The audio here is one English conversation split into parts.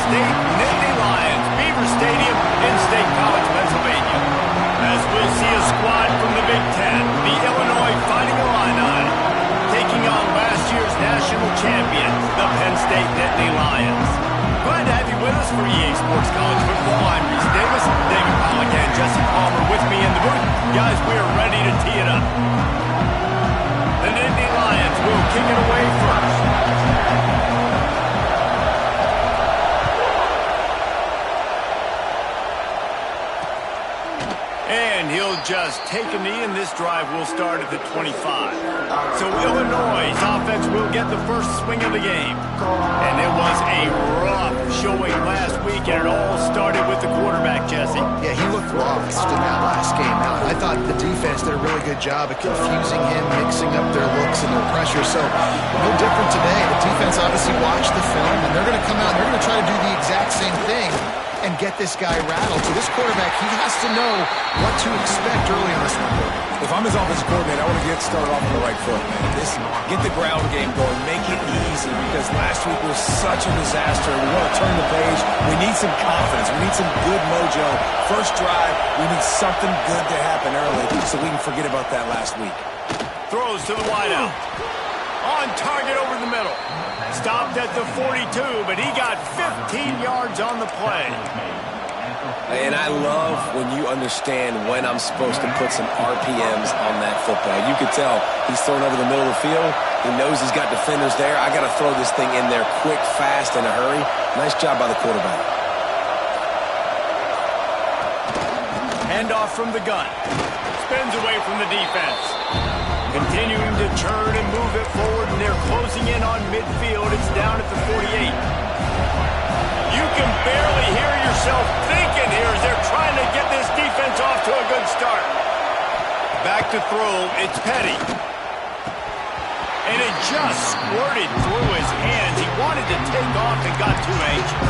State Nittany Lions, Beaver Stadium in State College, Pennsylvania. As we'll see a squad from the Big Ten, the Illinois Fighting Illini, taking on last year's national champions, the Penn State Nittany Lions. Glad to have you with us for EA Sports College Football. I'm Reese Davis, David Pollock, and Jesse Palmer with me in the booth. Guys, we are ready to tee it up. The Nittany Lions will kick it away first. And he'll just take a knee, and this drive will start at the 25. So Illinois' offense will get the first swing of the game. And it was a rough showing last week, and it all started with the quarterback, Jesse. Yeah, he looked lost in that last game. Now, I thought the defense did a really good job of confusing him, mixing up their looks and their pressure. So no different today. The defense obviously watched the film, and they're going to come out and they're going to try to do the exact same thing and get this guy rattled. So this quarterback, he has to know what to expect early on this one. If I'm his offensive coordinator, I want to get started off on the right foot, man. Get the ground game going. Make it easy, because last week was such a disaster. We want to turn the page. We need some confidence. We need some good mojo. First drive, we need something good to happen early so we can forget about that last week. Throws to the wideout. On target over the middle. Stopped at the 42, but he got 15 yards on the play. And I love when you understand when I'm supposed to put some RPMs on that football. You could tell he's throwing over the middle of the field. He knows he's got defenders there. I got to throw this thing in there quick, fast, in a hurry. Nice job by the quarterback. Handoff from the gun. Spins away from the defense. Continuing to turn and move it forward, and they're closing in on midfield. It's down at the 48. You can barely hear yourself thinking here as they're trying to get this defense off to a good start. Back to throw, it's Petty. And it just squirted through his hands. He wanted to take off and got too anxious.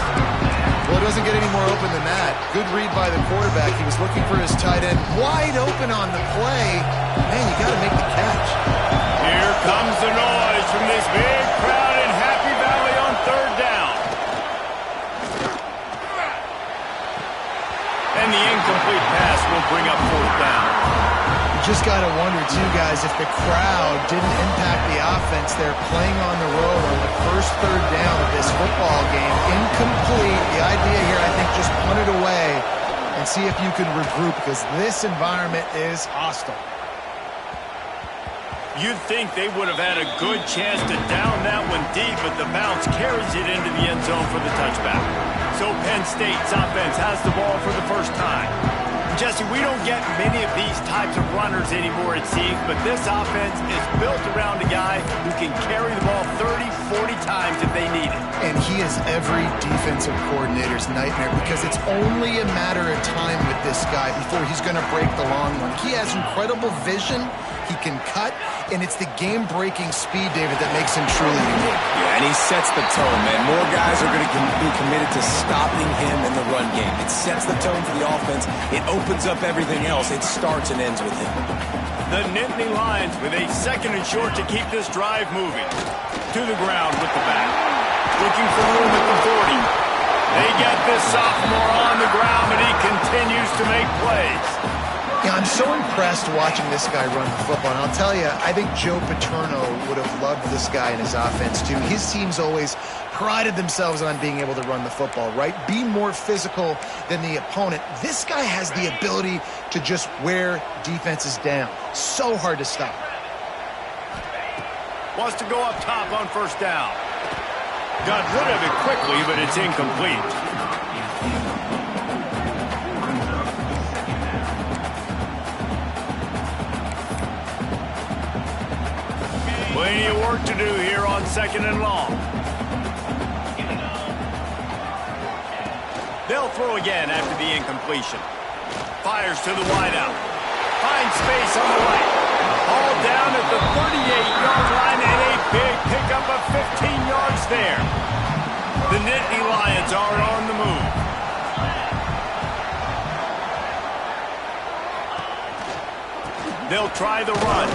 Well, it doesn't get any more open than that. Good read by the quarterback. He was looking for his tight end. Wide open on the play. Man, you got to make the catch. Here comes the noise from this big crowd in Happy Valley on third down. And the incomplete pass will bring up fourth down. You just got to wonder, too, guys, if the crowd didn't impact the offense. They're playing on the road on the first third down of this football game. Incomplete. The idea here, I think, just punt it away and see if you can regroup, because this environment is hostile. You'd think they would have had a good chance to down that one deep, but the bounce carries it into the end zone for the touchback. So Penn State's offense has the ball for the first time. Jesse, we don't get many of these types of runners anymore, it seems, but this offense is built around a guy who can carry the ball 30, 40 times if they need it. And he is every defensive coordinator's nightmare, because it's only a matter of time with this guy before he's going to break the long one. He has incredible vision. He can cut, and it's the game-breaking speed, David, that makes him truly unique. Yeah, and he sets the tone, man. More guys are going to be committed to stopping him in the run game. It sets the tone for the offense. It opens up everything else. It starts and ends with him. The Nittany Lions with a second and short to keep this drive moving. To the ground with the back. Looking for room at the 40. They get this sophomore on the ground, and he continues to make plays. Yeah, I'm so impressed watching this guy run the football. And I'll tell you, I think Joe Paterno would have loved this guy in his offense, too. His teams always prided themselves on being able to run the football, right? Be more physical than the opponent. This guy has the ability to just wear defenses down. So hard to stop. Wants to go up top on first down. Got rid of it quickly, but it's incomplete. Plenty of work to do here on second and long. They'll throw again after the incompletion. Fires to the wideout. Finds space on the right. All down at the 38-yard line, and a big pickup of 15 yards there. The Nittany Lions are on the move. They'll try the run.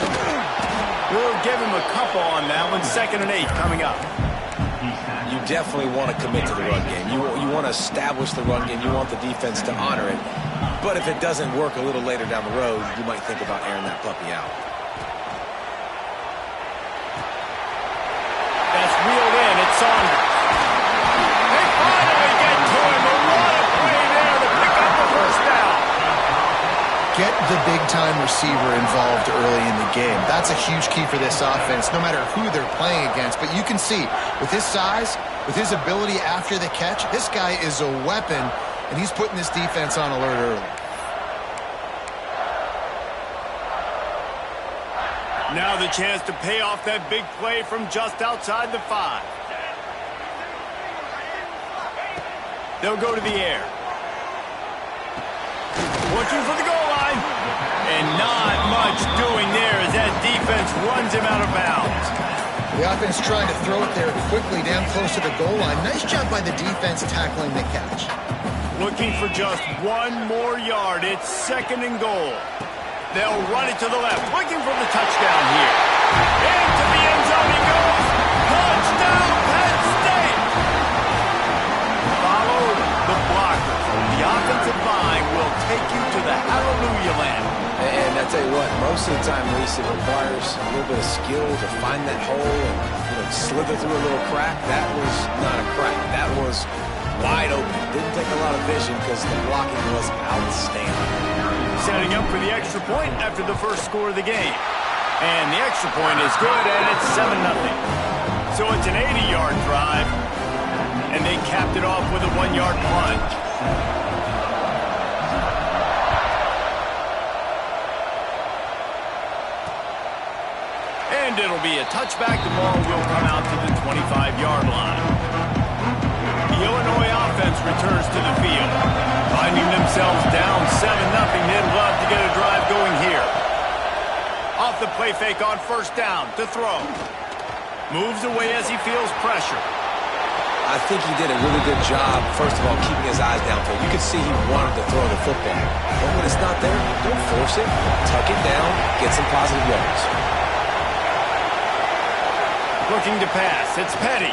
We'll give him a couple on that one. 2nd and 8 coming up. You definitely want to commit to the run game. You want to establish the run game. You want the defense to honor it. But if it doesn't work a little later down the road, you might think about airing that puppy out. That's reeled in. It's Saunders. They finally get to him. A lot of play there to pick up the first down. Get the big-time receiver involved early in the game. That's a huge key for this offense, no matter who they're playing against. But you can see, with his size, with his ability after the catch, this guy is a weapon, and he's putting this defense on alert early. Now the chance to pay off that big play from just outside the 5. They'll go to the air. Looking for the goal line. And not much doing there as that defense runs him out of bounds. The offense trying to throw it there quickly down close to the goal line. Nice job by the defense tackling the catch. Looking for just 1 more yard. It's 2nd and goal. They'll run it to the left. Looking for the touchdown here. Into the end zone he goes. Touchdown, Penn State. Follow the blocker. The offensive line will take you to the hallelujah land. And I tell you what, most of the time, Reese, it requires a little bit of skill to find that hole and slither through a little crack. That was not a crack. That was wide open. Didn't take a lot of vision because the blocking was outstanding. Setting up for the extra point after the first score of the game. And the extra point is good, and it's 7-0. So it's an 80-yard drive, and they capped it off with a 1-yard plunge. And it'll be a touchback. The ball will come out to the 25-yard line. The Illinois offense returns to the field. Finding themselves down 7-0, they'd love to get a drive going here. Off the play fake on first down to throw. Moves away as he feels pressure. I think he did a really good job, first of all, keeping his eyes downfield. You could see he wanted to throw the football. But when it's not there, don't force it. Tuck it down, get some positive yards. Looking to pass. It's Petty.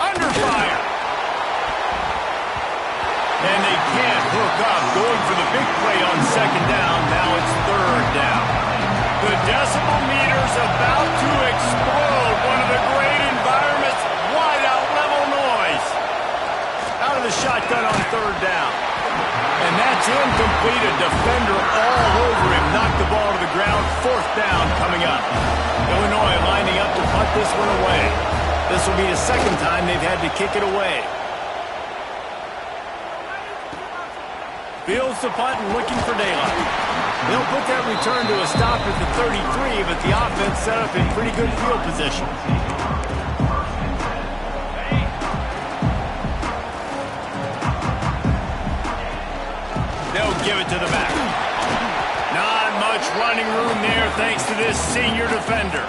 Under fire. And they can't hook up. Going for the big play on 2nd down. Now it's 3rd down. The decibel meter's about to explode. One of the great environments. Wide out level noise. Out of the shotgun on 3rd down. And that's incomplete. A defender all over him. Knocked the ball to the ground. 4th down coming up. Illinois lining up to punt this one away. This will be the 2nd time they've had to kick it away. Fields the punt and looking for daylight. They'll put that return to a stop at the 33, but the offense set up in pretty good field position. They'll give it to the back. Not much running room there thanks to this senior defender.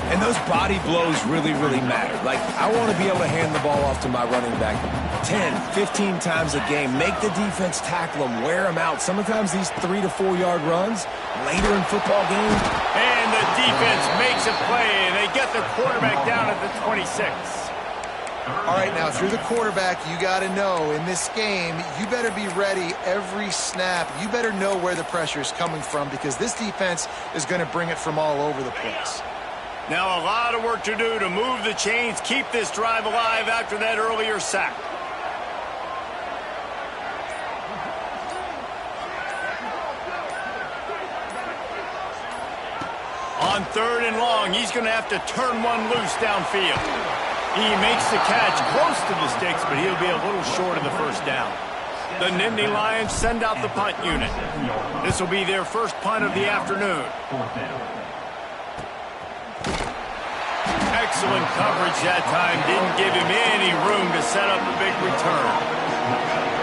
And those body blows really, really matter. Like, I want to be able to hand the ball off to my running back 10, 15 times a game. Make the defense tackle them, wear them out. Sometimes these 3 to 4 yard runs later in football games. And the defense makes a play, and they get the quarterback down at the 26. All right, now, if you're the quarterback, you got to know, in this game, you better be ready every snap. You better know where the pressure is coming from because this defense is going to bring it from all over the place. Now a lot of work to do to move the chains, keep this drive alive after that earlier sack. On 3rd and long, he's going to have to turn one loose downfield. He makes the catch close to the sticks, but he'll be a little short of the first down. The Nittany Lions send out the punt unit. This will be their first punt of the afternoon. Excellent coverage that time. Didn't give him any room to set up a big return.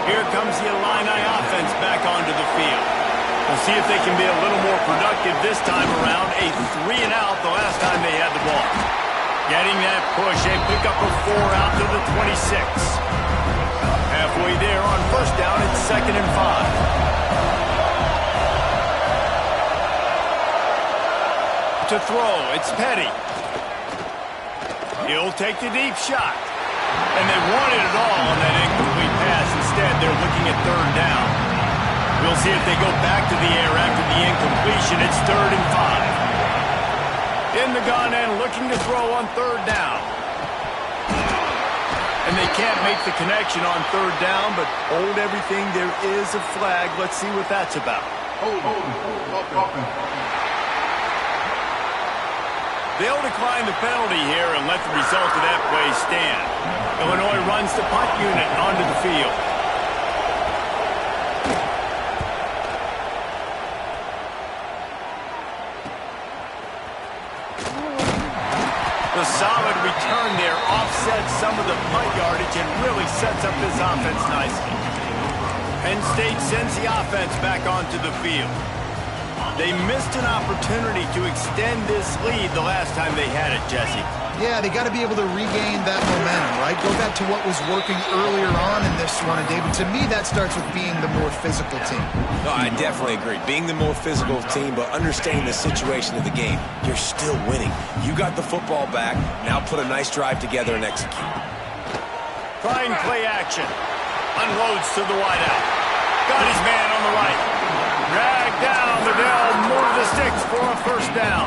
Here comes the Illini offense back onto the field. We'll see if they can be a little more productive this time around. A 3-and-out the last time they had the ball. Getting that push. They pick up a 4 out to the 26. Halfway there on first down. It's 2nd and 5. To throw, it's Petty. He'll take the deep shot. And they wanted it all on that incomplete pass. Instead, they're looking at third down. We'll see if they go back to the air after the incompletion. It's 3rd and 5. In the gun and looking to throw on third down. And they can't make the connection on third down, but hold everything. There is a flag. Let's see what that's about. They'll decline the penalty here and let the result of that play stand. Illinois runs the punt unit onto the field. The solid return there offsets some of the punt yardage and really sets up this offense nicely. Penn State sends the offense back onto the field. They missed an opportunity to extend this lead the last time they had it, Jesse. Yeah, they got to be able to regain that momentum, right? Go back to what was working earlier on in this one. And, David, to me, that starts with being the more physical team. No, I definitely agree. Being the more physical team, but understanding the situation of the game. You're still winning. You got the football back. Now put a nice drive together and execute. Trying play action. Unloads to the wideout. Got his man on the right. Dragged down. Liddell moved the sticks for a first down.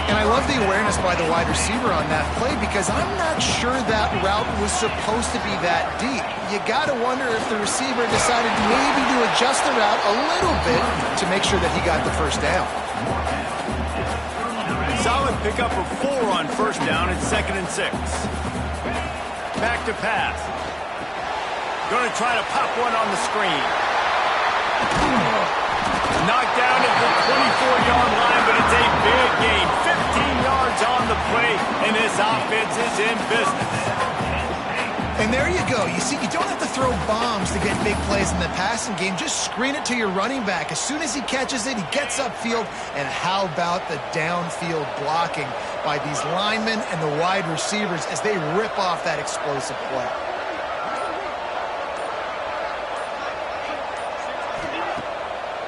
And I love the awareness by the wide receiver on that play because I'm not sure that route was supposed to be that deep. You got to wonder if the receiver decided maybe to adjust the route a little bit to make sure that he got the first down. Solid pickup of 4 on first down. It's 2nd and 6. Back to pass. Going to try to pop one on the screen. Knocked down at the 24-yard line, but it's a big gain. 15 yards on the play, and this offense is in business. And there you go. You see, you don't have to throw bombs to get big plays in the passing game. Just screen it to your running back. As soon as he catches it, he gets upfield. And how about the downfield blocking by these linemen and the wide receivers as they rip off that explosive play?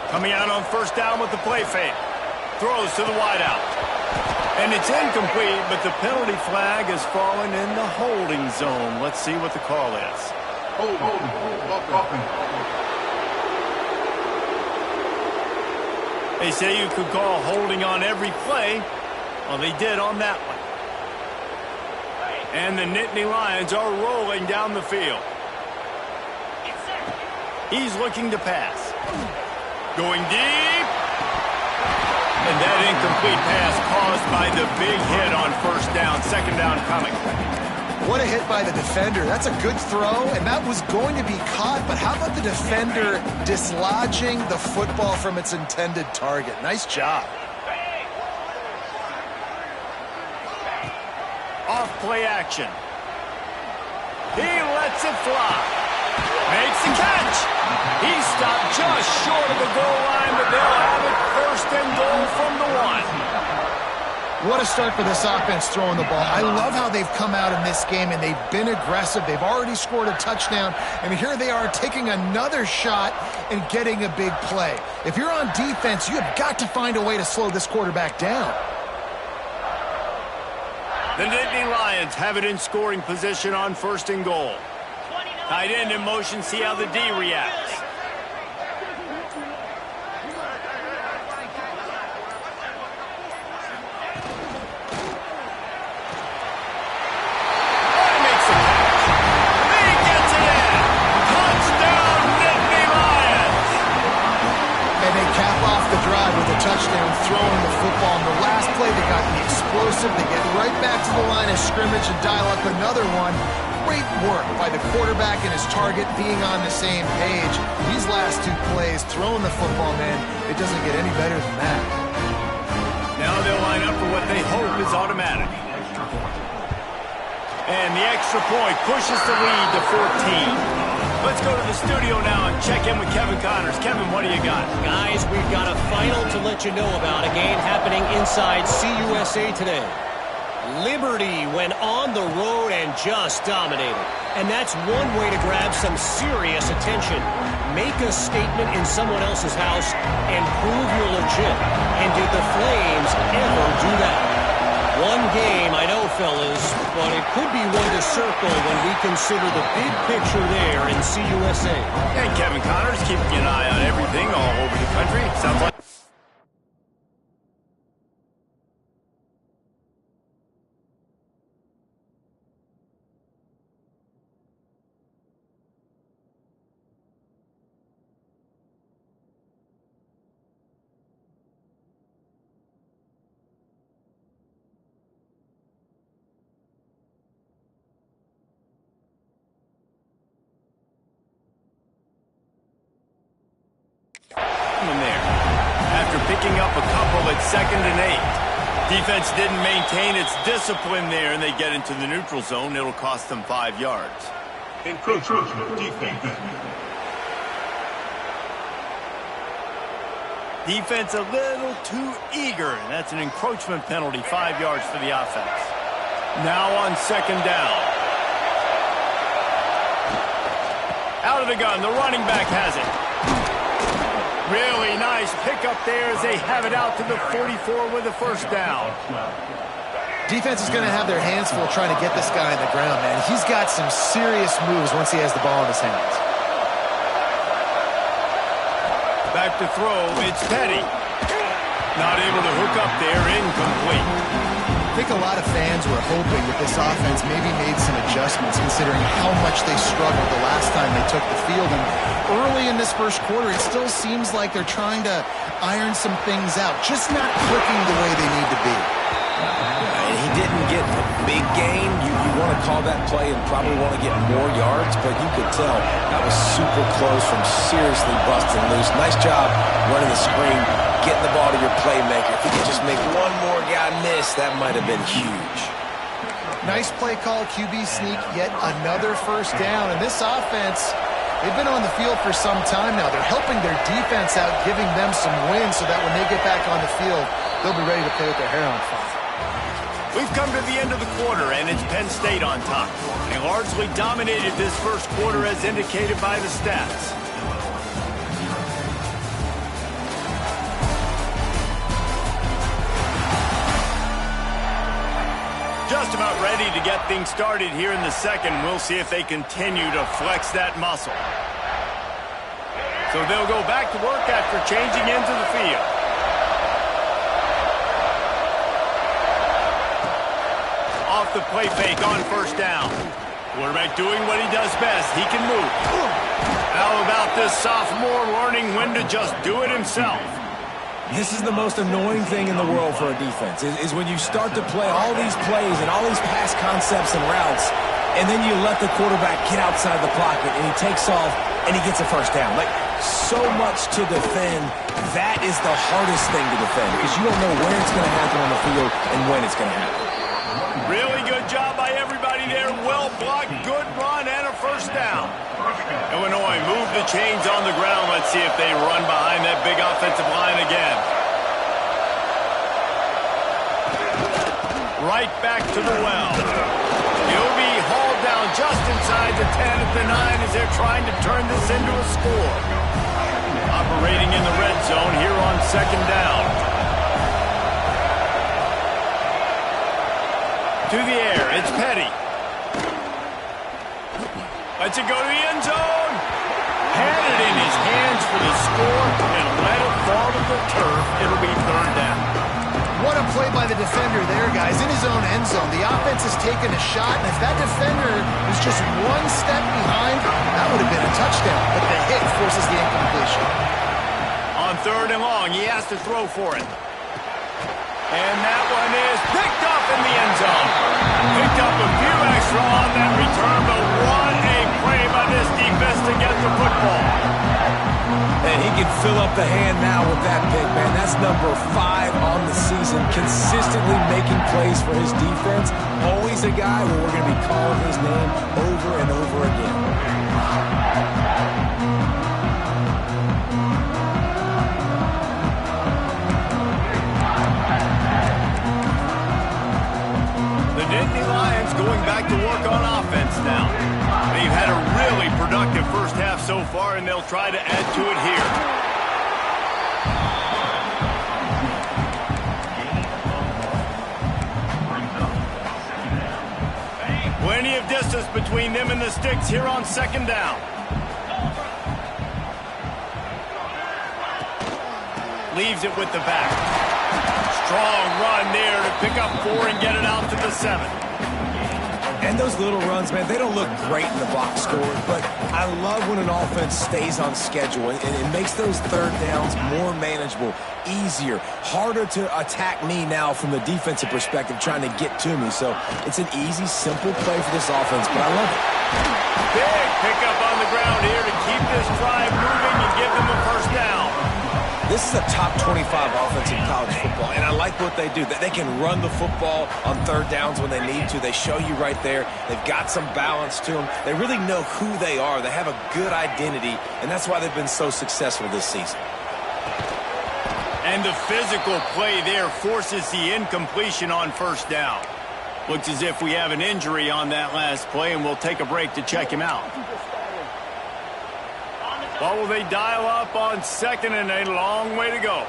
Coming out on first down with the play fake. Throws to the wideout. And it's incomplete, but the penalty flag has fallen in the holding zone. Let's see what the call is. They say you could call holding on every play. Well, they did on that one. And the Nittany Lions are rolling down the field. He's looking to pass. Going deep. And that incomplete pass caused by the big hit on first down. 2nd down coming. What a hit by the defender. That's a good throw, and that was going to be caught. But how about the defender dislodging the football from its intended target? Nice job. Off play action. He lets it fly. Makes the catch. He stopped just short of the goal line, but they'll have it 1st and goal from the 1. What a start for this offense throwing the ball. I love how they've come out in this game, and they've been aggressive. They've already scored a touchdown, and here they are taking another shot and getting a big play. If you're on defense, you have got to find a way to slow this quarterback down. The Nittany Lions have it in scoring position on 1st and goal. Tight end in motion, see how the D reacts. Makes the catch. He gets it in. Touchdown, Nittany Lions. And they cap off the drive with a touchdown throwing the football. In the last play, they got the explosive. They get right back to the line of scrimmage and dial up another one. Great work by the quarterback and his target being on the same page. These last 2 plays, throwing the football, man, it doesn't get any better than that. Now they'll line up for what they hope is automatic. And the extra point pushes the lead to 14. Let's go to the studio now and check in with Kevin Connors. Kevin, what do you got? Guys, we've got a final to let you know about. A game happening inside CUSA today. Liberty went on the road and just dominated. And that's one way to grab some serious attention. Make a statement in someone else's house and prove you're legit. And did the Flames ever do that? One game I know fellas, but it could be one to circle when we consider the big picture there in CUSA. And Kevin Connors keeping an eye on everything all over the country. Sounds like... in there. After picking up a couple at 2nd and 8. Defense didn't maintain its discipline there, and they get into the neutral zone. It'll cost them 5 yards. Encroachment defense. Defense a little too eager, and that's an encroachment penalty, 5 yards for the offense. Now on 2nd down. Out of the gun, the running back has it. Really nice pickup there as they have it out to the 44 with a 1st down. Defense is going to have their hands full trying to get this guy on the ground, man. He's got some serious moves once he has the ball in his hands. Back to throw, it's Penn. Not able to hook up there, incomplete. I think a lot of fans were hoping that this offense maybe made some adjustments considering how much they struggled the last time they took the field. And early in this 1st quarter, it still seems like they're trying to iron some things out, just not clicking the way they need to be. He didn't get a big gain. You want to call that play and probably want to get more yards, but you could tell that was super close from seriously busting loose. Nice job running the screen, getting the ball to your playmaker. If you could just make one more guy miss, that might have been huge. Nice play call, QB sneak, yet another 1st down. And this offense, they've been on the field for some time now. They're helping their defense out, giving them some wins so that when they get back on the field, they'll be ready to play with their hair on fire. We've come to the end of the quarter, and it's Penn State on top. They largely dominated this 1st quarter as indicated by the stats. Just about ready to get things started here in the 2nd. We'll see if they continue to flex that muscle. So they'll go back to work after changing into the field. Off the play fake on 1st down. Quarterback doing what he does best. He can move. How about this sophomore learning when to just do it himself? This is the most annoying thing in the world for a defense, is when you start to play all these plays and all these pass concepts and routes, and then you let the quarterback get outside the pocket, and he takes off, and he gets a 1st down. Like, so much to defend. That is the hardest thing to defend, because you don't know when it's going to happen on the field and when it's going to happen. Really good job by everybody there. Well blocked, good run, and a 1st down. Illinois move the chains on the ground. Let's see if they run behind that big offensive line again. Right back to the well. He'll be hauled down just inside the 10 at the 9 as they're trying to turn this into a score. Operating in the red zone here on 2nd down. To the air, it's Petty. Lets it go to the end zone. Had it in his hands for the score and let it fall to the turf. It'll be 3rd down. What a play by the defender there, guys. In his own end zone, the offense has taken a shot, and if that defender was just one step behind, that would have been a touchdown. But the hit forces the incompletion. On 3rd and long, he has to throw for it. And that one is picked up in the end zone. Picked up a few extra on that return, but what a play by this defense to get the football. And he can fill up the hand now with that pick, man. That's number 5 on the season, consistently making plays for his defense. Always a guy where we're going to be calling his name over and over again. Going back to work on offense now. They've had a really productive 1st half so far, and they'll try to add to it here. distance between them and the sticks here on second down. Leaves it with the back. Strong run there to pick up 4 and get it out to the 7. And those little runs, man, they don't look great in the box score, but I love when an offense stays on schedule, and it makes those third downs more manageable, easier, harder to attack me now from the defensive perspective trying to get to me. So it's an easy, simple play for this offense, but I love it. Big pickup on the ground here to keep this drive moving and give them a first down. This is a top 25 offense in college football, and I like what they do. They can run the football on third downs when they need to. They show you right there. They've got some balance to them. They really know who they are. They have a good identity, and that's why they've been so successful this season. And the physical play there forces the incompletion on first down. Looks as if we have an injury on that last play, and we'll take a break to check him out. Well, will they dial up on second and a long way to go?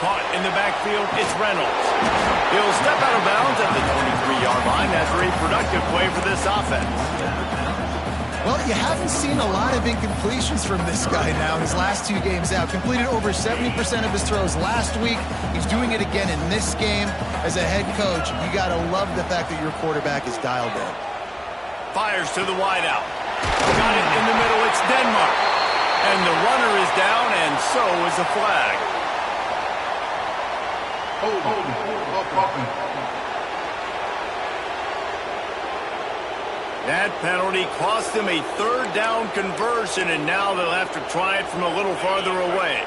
Caught in the backfield, it's Reynolds. He'll step out of bounds at the 23-yard line after a productive play for this offense. Well, you haven't seen a lot of incompletions from this guy now. His last 2 games out, completed over 70% of his throws last week. He's doing it again in this game. As a head coach, you got to love the fact that your quarterback is dialed in. Fires to the wideout. Got it in the middle, it's Denmark. And the runner is down, and so is the flag. That penalty cost them a third down conversion, and now they'll have to try it from a little farther away.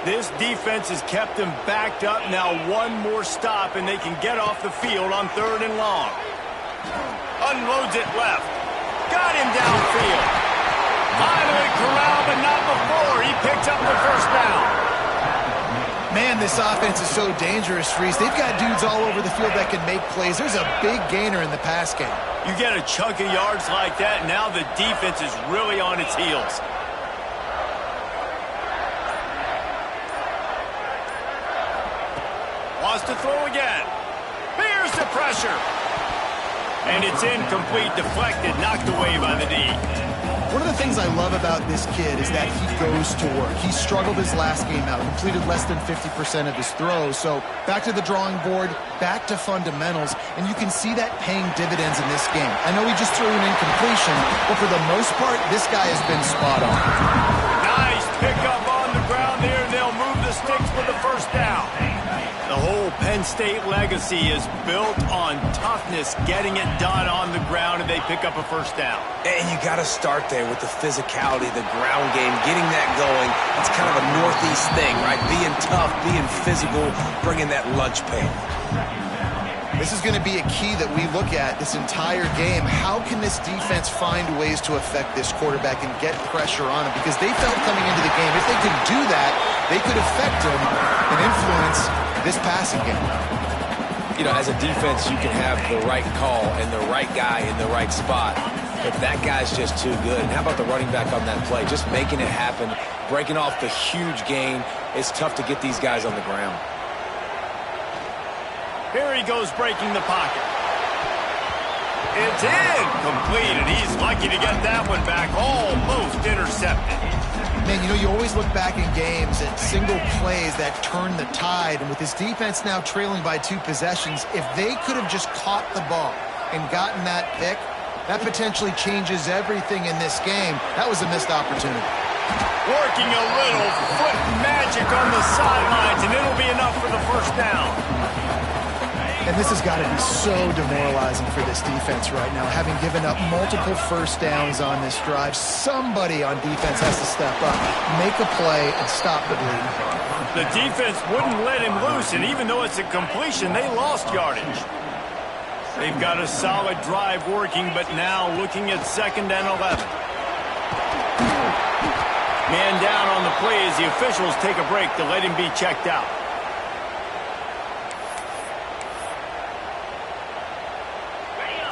This defense has kept them backed up. Now one more stop, and they can get off the field on third and long. Unloads it left. Got him downfield. Finally corralled, but not before. He picks up the first down. Man, this offense is so dangerous, Freeze. They've got dudes all over the field that can make plays. There's a big gainer in the pass game. You get a chunk of yards like that, now the defense is really on its heels. Wants to throw again. Here's the pressure. And it's incomplete, deflected, knocked away by the D. One of the things I love about this kid is that he goes to work. He struggled his last game out, completed less than 50% of his throws. So back to the drawing board, back to fundamentals, and you can see that paying dividends in this game. I know he just threw an incompletion, but for the most part, this guy has been spot on. Nice pickup on the ground there, and they'll move the sticks for the first down. The whole Penn State legacy is built on toughness, getting it done on the ground, and they pick up a first down. And you got to start there with the physicality, the ground game, getting that going. It's kind of a Northeast thing, right? Being tough, being physical, bringing that lunch pail. This is going to be a key that we look at this entire game. How can this defense find ways to affect this quarterback and get pressure on him? Because they felt coming into the game, if they could do that, they could affect him and influence this passing game. You know, as a defense, you can have the right call and the right guy in the right spot, but that guy's just too good. And how about the running back on that play? Just making it happen, breaking off the huge gain. It's tough to get these guys on the ground. Here he goes, breaking the pocket. It's incomplete, and he's lucky to get that one back. Almost intercepted. Man, you know, you always look back in games at single plays that turn the tide, and with his defense now trailing by 2 possessions, if they could have just caught the ball and gotten that pick, that potentially changes everything in this game. That was a missed opportunity. Working a little foot magic on the sidelines, and it'll be enough for the first down. And this has got to be so demoralizing for this defense right now, having given up multiple first downs on this drive. Somebody on defense has to step up, make a play, and stop the bleeding. The defense wouldn't let him loose, and even though it's a completion, they lost yardage. They've got a solid drive working, but now looking at second and 11. Man down on the play as the officials take a break to let him be checked out.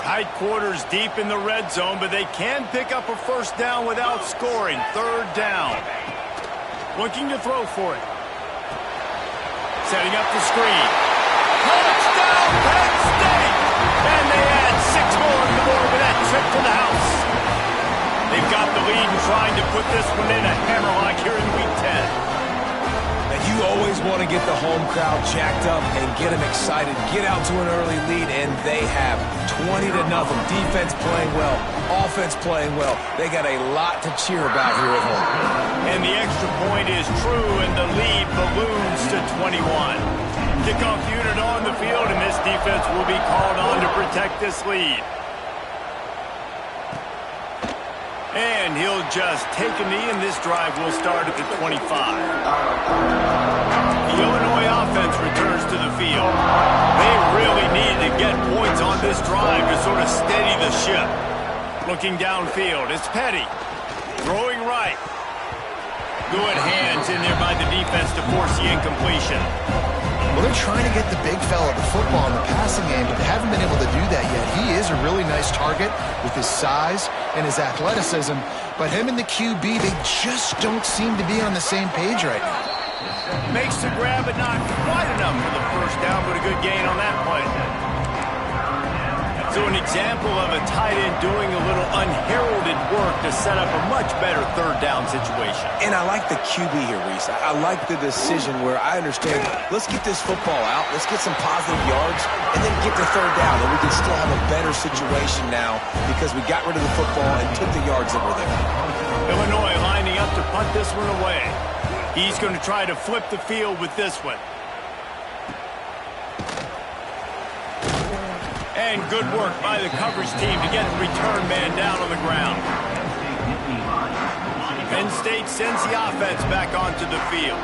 Tight quarters deep in the red zone, but they can pick up a first down without scoring. Third down. Looking to throw for it. Setting up the screen. Touchdown! touchdown, Penn State! And they add 6 more on the board with that trip to the house. They've got the lead and trying to put this one in a hammerlock here in Week 10. And you always want to get the home crowd jacked up and get them excited. Get out to an early lead, and they have 20-0. Defense playing well, offense playing well. They got a lot to cheer about here at home. And the extra point is true, and the lead balloons to 21. Kickoff unit on the field, and this defense will be called on to protect this lead. And he'll just take a knee, and this drive will start at the 25. The Illinois offense returns to the field. They really need to get points on this drive to sort of steady the ship. Looking downfield, it's Petty. Throwing right. Good hands in there by the defense to force the incompletion. Well, they're trying to get the big fella the football in the passing game, but they haven't been able to do that yet. He is a really nice target with his size and his athleticism, but him and the QB, they just don't seem to be on the same page right now. Makes the grab, but not quite enough for the first down, but a good gain on that play. So an example of a tight end doing a little unheralded work to set up a much better third down situation. And I like the QB here, Reese. I like the decision where I understand, let's get this football out, let's get some positive yards, and then get to third down, and we can still have a better situation now because we got rid of the football and took the yards that were there. Illinois lining up to punt this one away. He's going to try to flip the field with this one. And good work by the coverage team to get the return man down on the ground. Penn State sends the offense back onto the field.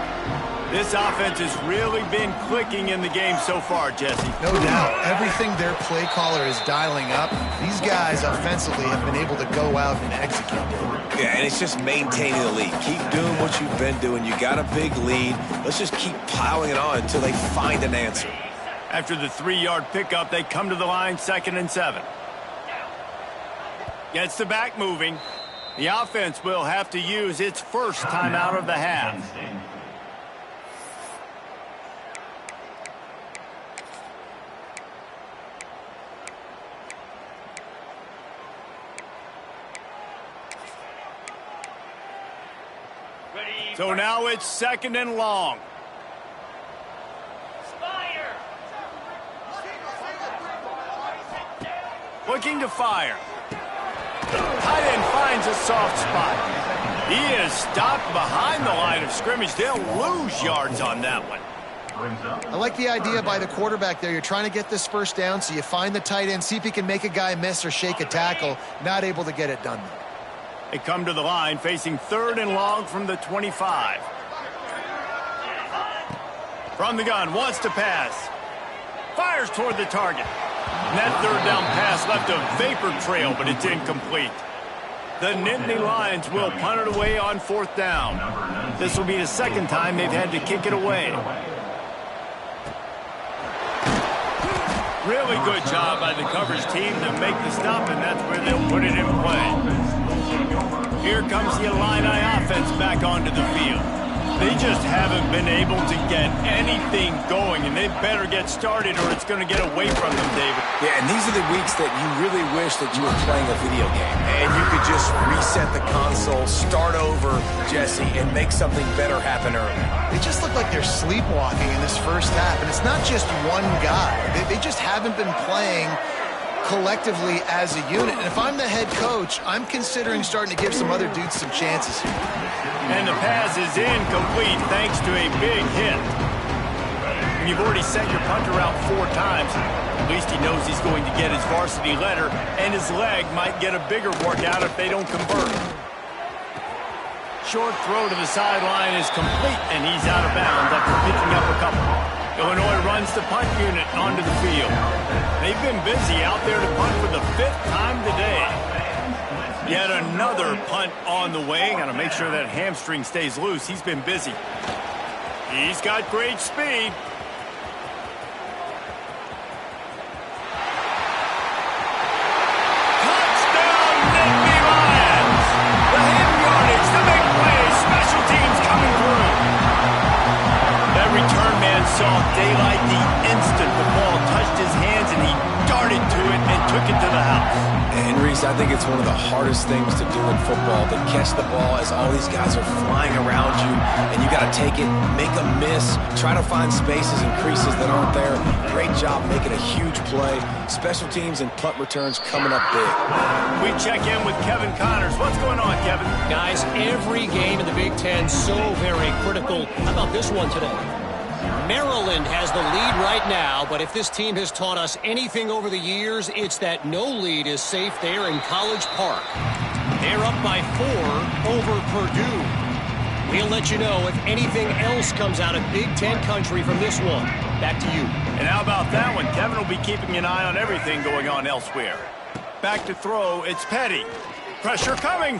This offense has really been clicking in the game so far, Jesse. No doubt. Everything their play caller is dialing up, these guys offensively have been able to go out and execute. Yeah, and it's just maintaining the lead. Keep doing what you've been doing. You got a big lead. Let's just keep piling it on until they find an answer. After the 3-yard pickup, they come to the line, 2nd and 7. Gets the back moving. The offense will have to use its first timeout of the half. So now it's 2nd and long. Looking to fire. Tight end finds a soft spot. He is stopped behind the line of scrimmage. They'll lose yards on that one. I like the idea by the quarterback there. You're trying to get this first down, so you find the tight end, see if he can make a guy miss or shake a tackle. Not able to get it done, though. They come to the line facing 3rd and long from the 25. From the gun, wants to pass. Fires toward the target. And that 3rd down pass left a vapor trail, but it's incomplete. The Nittany Lions will punt it away on 4th down. This will be the 2nd time they've had to kick it away. Really good job by the coverage team to make the stop, and that's where they'll put it in play. Here comes the Illini offense back onto the field. They just haven't been able to get anything going, and they better get started or it's going to get away from them, David. Yeah, and these are the weeks that you really wish that you were playing a video game, and you could just reset the console, start over, Jesse, and make something better happen early. They just look like they're sleepwalking in this first half, and it's not just one guy. They just haven't been playing collectively as a unit. And if I'm the head coach, I'm considering starting to give some other dudes some chances here. And the pass is incomplete thanks to a big hit. And you've already sent your punter out 4 times. At least he knows he's going to get his varsity letter, and his leg might get a bigger workout if they don't convert. Short throw to the sideline is complete, and he's out of bounds after picking up a couple. Illinois runs the punt unit onto the field. They've been busy out there to punt for the 5th time today. Yet another punt on the way. Got to make sure that hamstring stays loose. He's been busy. He's got great speed. Touchdown, Nittany Lions! The hidden yardage, the big play, special teams coming through. That return man saw daylight the instant the ball touched converted to it and took it to the house. And Reese, I think it's one of the hardest things to do in football, to catch the ball as all these guys are flying around you, and you got to take it, make a miss, try to find spaces and creases that aren't there. Great job making a huge play. Special teams and punt returns coming up big. We check in with Kevin Connors. What's going on, Kevin? Guys, every game in the Big Ten so very critical. How about this one today? Maryland has the lead right now, but if this team has taught us anything over the years, it's that no lead is safe there in College Park. They're up by 4 over Purdue. We'll let you know if anything else comes out of Big Ten country from this one. Back to you. And how about that one? Kevin will be keeping an eye on everything going on elsewhere. Back to throw, it's Petty. Pressure coming.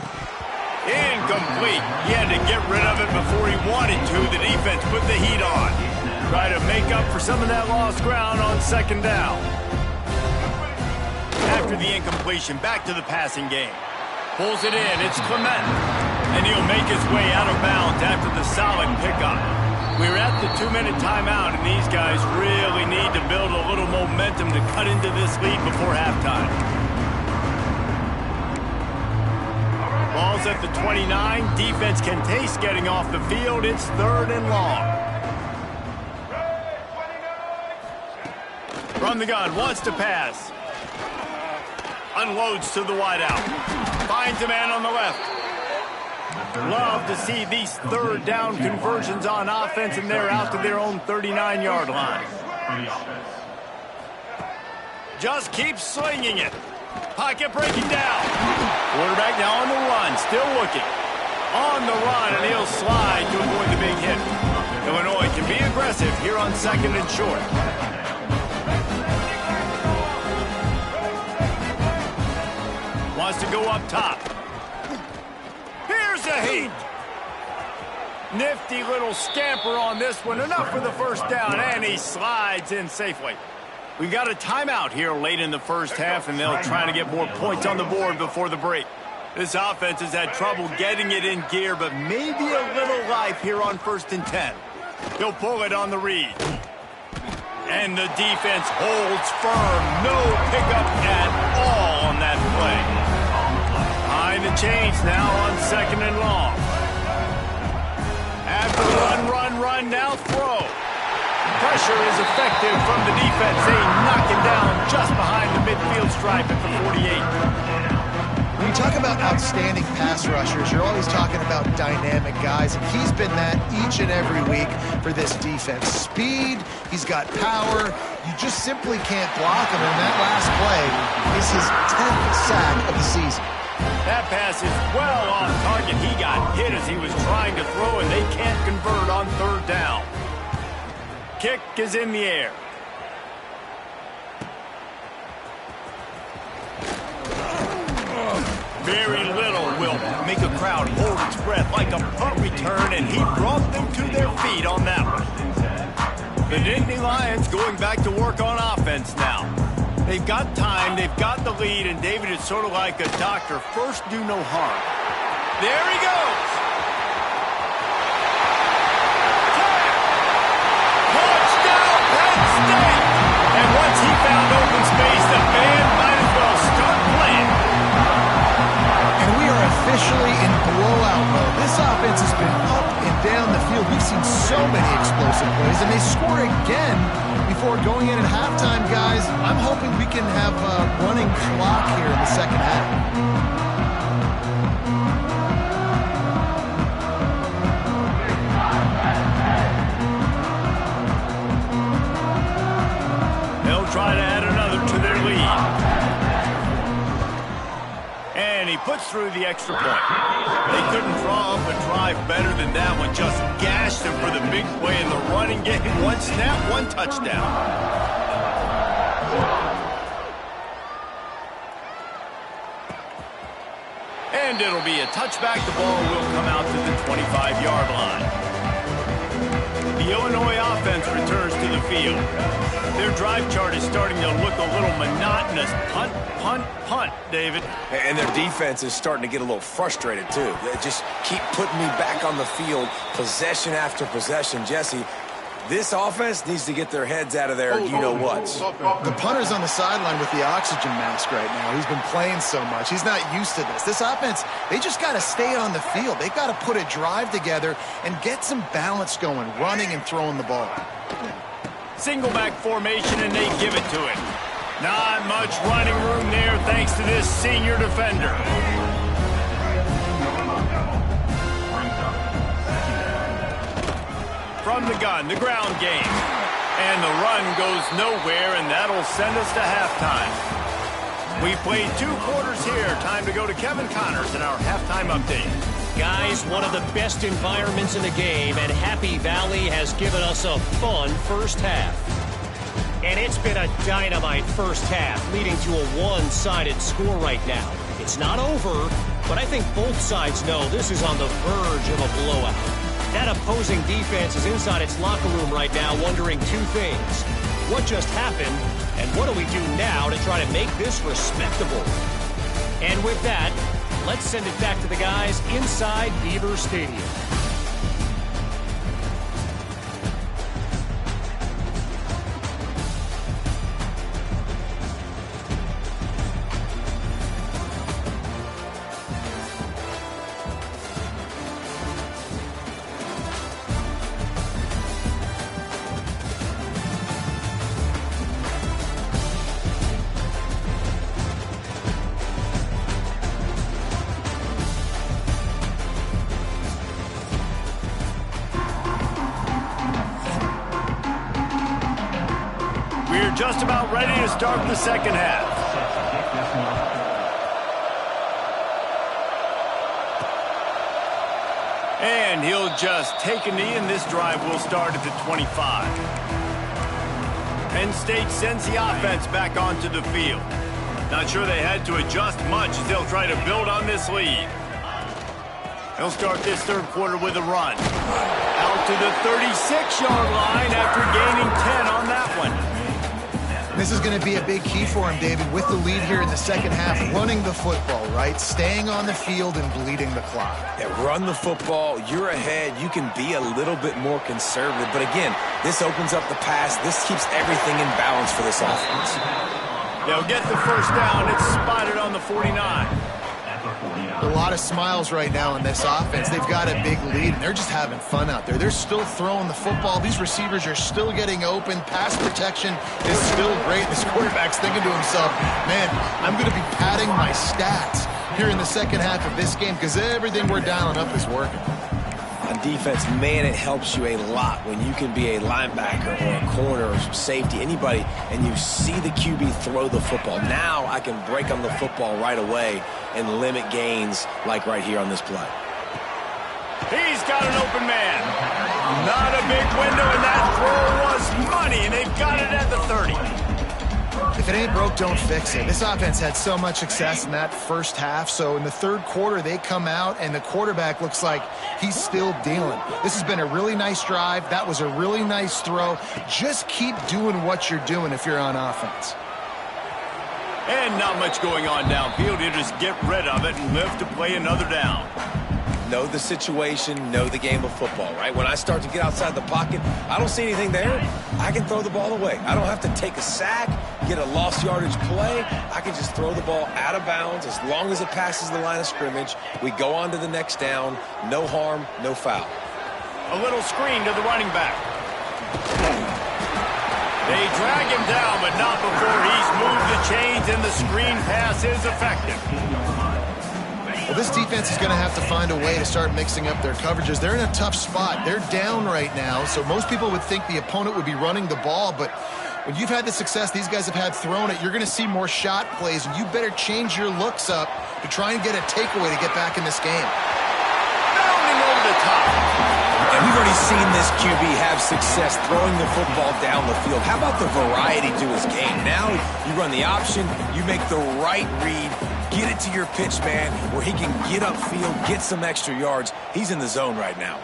Incomplete. He had to get rid of it before he wanted to. The defense put the heat on. Try to make up for some of that lost ground on second down. After the incompletion, back to the passing game. Pulls it in, it's Clement. And he'll make his way out of bounds after the solid pickup. We're at the 2-minute timeout, and these guys really need to build a little momentum to cut into this lead before halftime. Ball's at the 29. Defense can taste getting off the field. It's 3rd and long. From the gun, wants to pass. Unloads to the wideout. Finds a man on the left. Love to see these 3rd down conversions on offense, and they're out to their own 39-yard line. Just keep slinging it. Pocket breaking down. Quarterback now on the run, still looking. On the run, and he'll slide to avoid the big hit. Illinois can be aggressive here on 2nd and short. Wants to go up top. Here's a heat. Nifty little scamper on this one. Enough for the first down, and he slides in safely. We got a timeout here late in the first half, and they'll try to get more points on the board before the break. This offense has had trouble getting it in gear, but maybe a little life here on 1st and 10. He'll pull it on the read. And the defense holds firm. No pickup at all on that play. Behind the chains now on 2nd and long. After the run, now throw. Pressure is effective from the defense. They knock him down just behind the midfield stripe at the 48. When you talk about outstanding pass rushers, you're always talking about dynamic guys, and he's been that each and every week for this defense. Speed, he's got power. You just simply can't block him, and that last play is his 10th sack of the season. That pass is well off target. He got hit as he was trying to throw, and they can't convert on 3rd down. Kick is in the air. Very little will make a crowd hold its breath like a punt return, and he brought them to their feet on that one. The Nittany Lions going back to work on offense now. They've got time, they've got the lead, and David is sort of like a doctor. First, do no harm. There he goes. Touchdown, Penn State! And once he found open space, the band might as well start playing. And we are officially in blowout mode. This offense has been up and down the field. We've seen so many explosive plays, and they score again before going in at halftime, guys. I'm hoping we can have a running clock here in the second half. They'll try to add another to their lead. And he puts through the extra point. They couldn't draw up a drive better than that one. Just gashed him for the big play in the running game. One snap, one touchdown. And it'll be a touchback. The ball will come out to the 25-yard line. The Illinois offense returns to the field. Their drive chart is starting to look a little monotonous. Punt, punt, punt, David. And their defense is starting to get a little frustrated, too. They just keep putting me back on the field, possession after possession. Jesse, This offense needs to get their heads out of there, you-know-whats. The punter's on the sideline with the oxygen mask right now. He's been playing so much. He's not used to this. This offense, they just got to stay on the field. They've got to put a drive together and get some balance going, running and throwing the ball. Single back formation, and they give it to him. Not much running room there thanks to this senior defender. From the gun, the ground game. And the run goes nowhere, and that'll send us to halftime. We played 2 quarters here. Time to go to Kevin Connors in our halftime update. Guys, one of the best environments in the game, and Happy Valley has given us a fun first half. And it's been a dynamite first half, leading to a one-sided score right now. It's not over, but I think both sides know this is on the verge of a blowout. That opposing defense is inside its locker room right now wondering 2 things. What just happened, and what do we do now to try to make this respectable? And with that, let's send it back to the guys inside Beaver Stadium. We're just about ready to start the second half. And he'll just take a knee, and this drive will start at the 25. Penn State sends the offense back onto the field. Not sure they had to adjust much as they'll try to build on this lead. They'll start this third quarter with a run. Out to the 36-yard line after gaining 10 on that one. This is going to be a big key for him, David, with the lead here in the second half, running the football, right? Staying on the field and bleeding the clock. Yeah, run the football. You're ahead. You can be a little bit more conservative. But again, this opens up the pass. This keeps everything in balance for this offense. They'll get the first down. It's spotted on the 49. A lot of smiles right now in this offense. They've got a big lead, and they're just having fun out there. They're still throwing the football. These receivers are still getting open. Pass protection is still great. This quarterback's thinking to himself, man, I'm going to be padding my stats here in the second half of this game because everything we're dialing up is working. On defense, man, it helps you a lot when you can be a linebacker or a corner or safety, anybody, and you see the QB throw the football. Now I can break on the football right away and limit gains like right here on this play. He's got an open man. Not a big window, and that throw was money, and they've got it at the 30. If it ain't broke, don't fix it. This offense had so much success in that first half, so in the third quarter, they come out, and the quarterback looks like he's still dealing. This has been a really nice drive. That was a really nice throw. Just keep doing what you're doing if you're on offense. And not much going on downfield. You just get rid of it and live to play another down. Know the situation, know the game of football, right? When I start to get outside the pocket, I don't see anything there, I can throw the ball away. I don't have to take a sack, get a lost yardage play. I can just throw the ball out of bounds as long as it passes the line of scrimmage. We go on to the next down. No harm, no foul. A little screen to the running back. They drag him down, but not before he's moved the chains, and the screen pass is effective. Well, this defense is going to have to find a way to start mixing up their coverages. They're in a tough spot. They're down right now, so most people would think the opponent would be running the ball, but when you've had the success these guys have had throwing it, you're going to see more shot plays, and you better change your looks up to try and get a takeaway to get back in this game. Bounding over the top. And we've already seen this QB have success throwing the football down the field. How about the variety to his game? Now you run the option, you make the right read, get it to your pitch man where he can get upfield, get some extra yards. He's in the zone right now.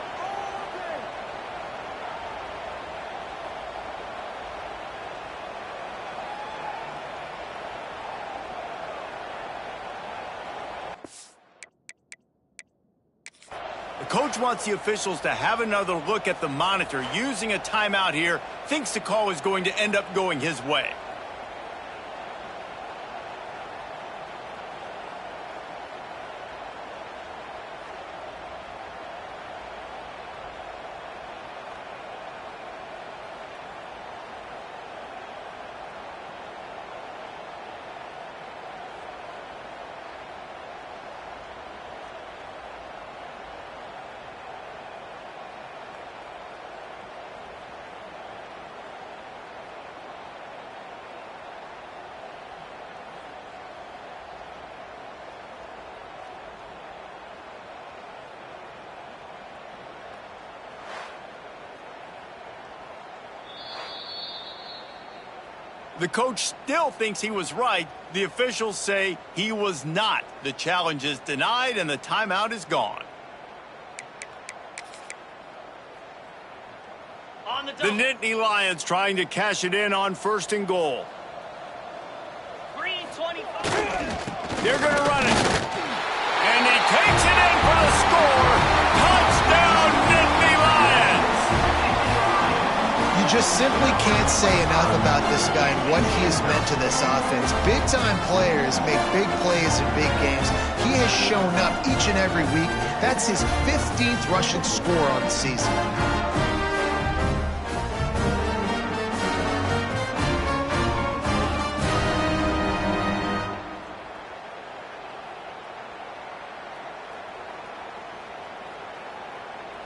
The coach wants the officials to have another look at the monitor using a timeout here. Thinks the call is going to end up going his way. The coach still thinks he was right. The officials say he was not. The challenge is denied and the timeout is gone. The Nittany Lions trying to cash it in on 1st and goal. 3:25. They're going to run it. And he takes it in for the score. Touchdown, Nittany Lions. You just simply can't say enough about this guy and what he has meant to this offense. Big-time players make big plays in big games. He has shown up each and every week. That's his 15th rushing score on the season.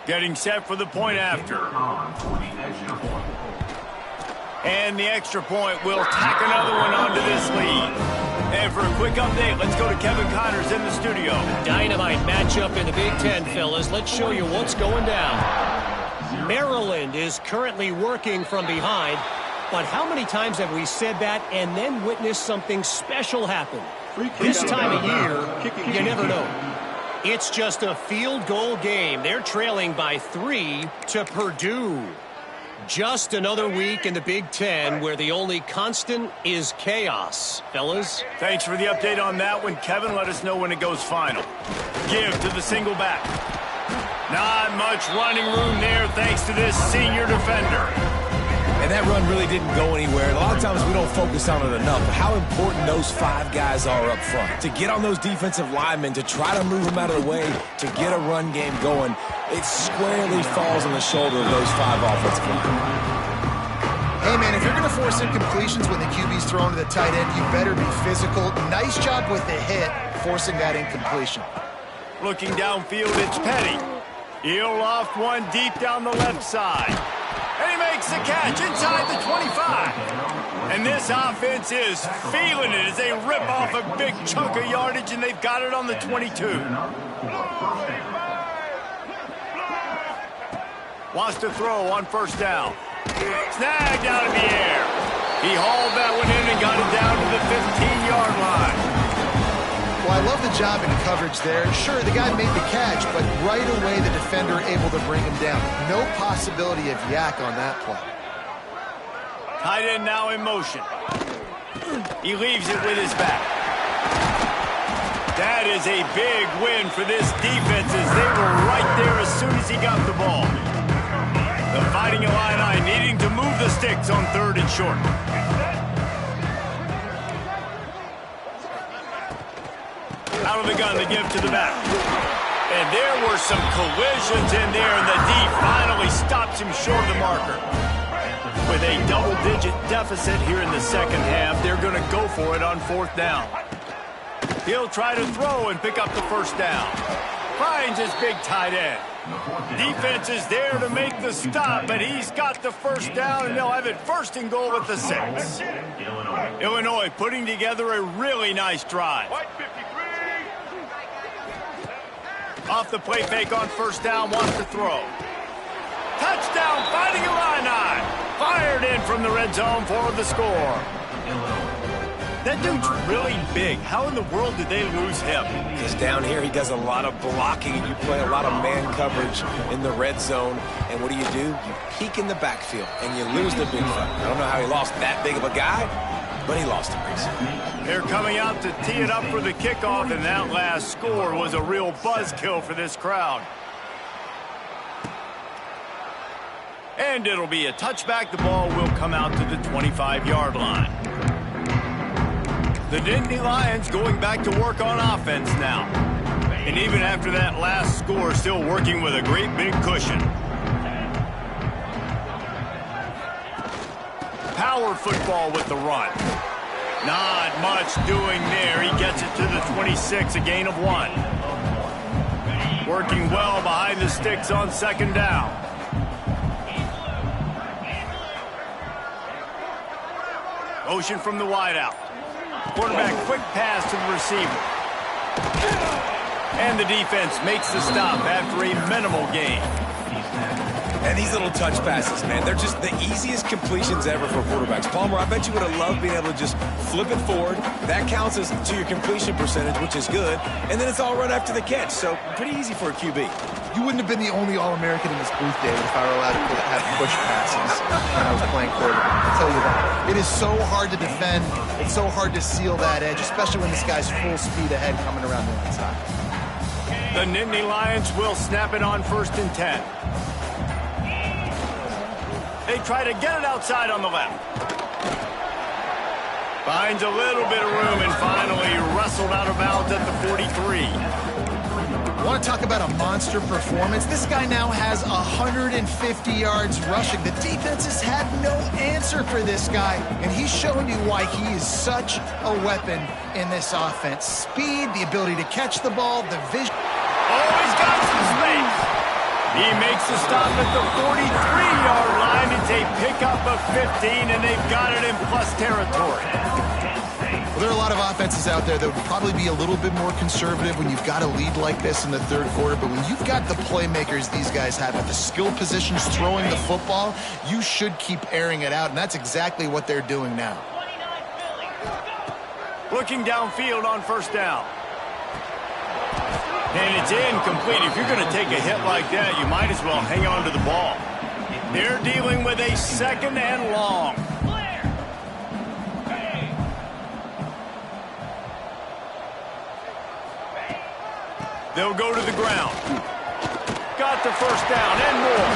Getting set for the point after. And the extra point will tack another one onto this lead. And for a quick update, let's go to Kevin Connors in the studio. Dynamite matchup in the Big Ten, fellas. Let's show you what's going down. Maryland is currently working from behind, but how many times have we said that and then witnessed something special happen? This time of year, you never know. It's just a field goal game. They're trailing by 3 to Purdue. Just another week in the Big Ten where the only constant is chaos. Fellas? Thanks for the update on that one, Kevin. Let us know when it goes final. Give to the single back. Not much running room there thanks to this senior defender. And that run really didn't go anywhere. A lot of times we don't focus on it enough. How important those 5 guys are up front. To get on those defensive linemen, to try to move them out of the way, to get a run game going, it squarely falls on the shoulder of those 5 offensive linemen. Hey, man, if you're going to force incompletions when the QB's thrown to the tight end, you better be physical. Nice job with the hit, forcing that incompletion. Looking downfield, it's Penny. He'll loft one deep down the left side. And he makes the catch inside the 25. And this offense is feeling it as they rip off a big chunk of yardage, and they've got it on the 22. Wants to throw on 1st down. Snagged out of the air. He hauled that one in and got it down to the 15-yard line. Well, I love the job in coverage there. Sure, the guy made the catch, but right away the defender able to bring him down. No possibility of yak on that play. Tight end now in motion. He leaves it with his back. That is a big win for this defense as they were right there as soon as he got the ball. The Fighting Illini needing to move the sticks on 3rd and short. Out of the gun, the give to the back. And there were some collisions in there, and the D finally stops him short of the marker. With a double-digit deficit here in the second half, they're going to go for it on 4th down. He'll try to throw and pick up the 1st down. Finds his big tight end. Defense is there to make the stop, but he's got the 1st down, and they'll have it 1st and goal with the 6. Illinois putting together a really nice drive. Off the play fake on 1st down, wants to throw. Touchdown, Fighting Illini! Fired in from the red zone for the score. That dude's really big. How in the world did they lose him? Because down here he does a lot of blocking. You play a lot of man coverage in the red zone. And what do? You peek in the backfield, and you lose the big fella. I don't know how he lost that big of a guy, but he lost him recently. They're coming out to tee it up for the kickoff, and that last score was a real buzzkill for this crowd. And it'll be a touchback. The ball will come out to the 25-yard line. The Nittany Lions going back to work on offense now. And even after that last score, still working with a great big cushion. Power football with the run. Not much doing there. He gets it to the 26, a gain of 1. Working well behind the sticks on second down. Motion from the wideout. Quarterback quick pass to the receiver. And the defense makes the stop after a minimal gain. And these little touch passes, man, they're just the easiest completions ever for quarterbacks. Palmer, I bet you would have loved being able to just flip it forward. That counts as to your completion percentage, which is good. And then it's all run after the catch, so pretty easy for a QB. You wouldn't have been the only All-American in this booth, David, if I were allowed to have push passes when I was playing quarterback. I'll tell you that. It is so hard to defend. It's so hard to seal that edge, especially when this guy's full speed ahead coming around the inside. The Nittany Lions will snap it on 1st and 10. They try to get it outside on the left. Finds a little bit of room and finally wrestled out of bounds at the 43. I want to talk about a monster performance. This guy now has 150 yards rushing. The defenses had no answer for this guy, and he's showing you why he is such a weapon in this offense. Speed, the ability to catch the ball, the vision. Oh, he's got some space. He makes the stop at the 43-yard line. It's a pickup of 15, and they've got it in plus territory. Well, there are a lot of offenses out there that would probably be a little bit more conservative when you've got a lead like this in the third quarter. But when you've got the playmakers these guys have at the skill positions throwing the football, you should keep airing it out, and that's exactly what they're doing now. Looking downfield on 1st down. And it's incomplete. If you're going to take a hit like that, you might as well hang on to the ball. They're dealing with a 2nd and long. They'll go to the ground. Got the 1st down and more.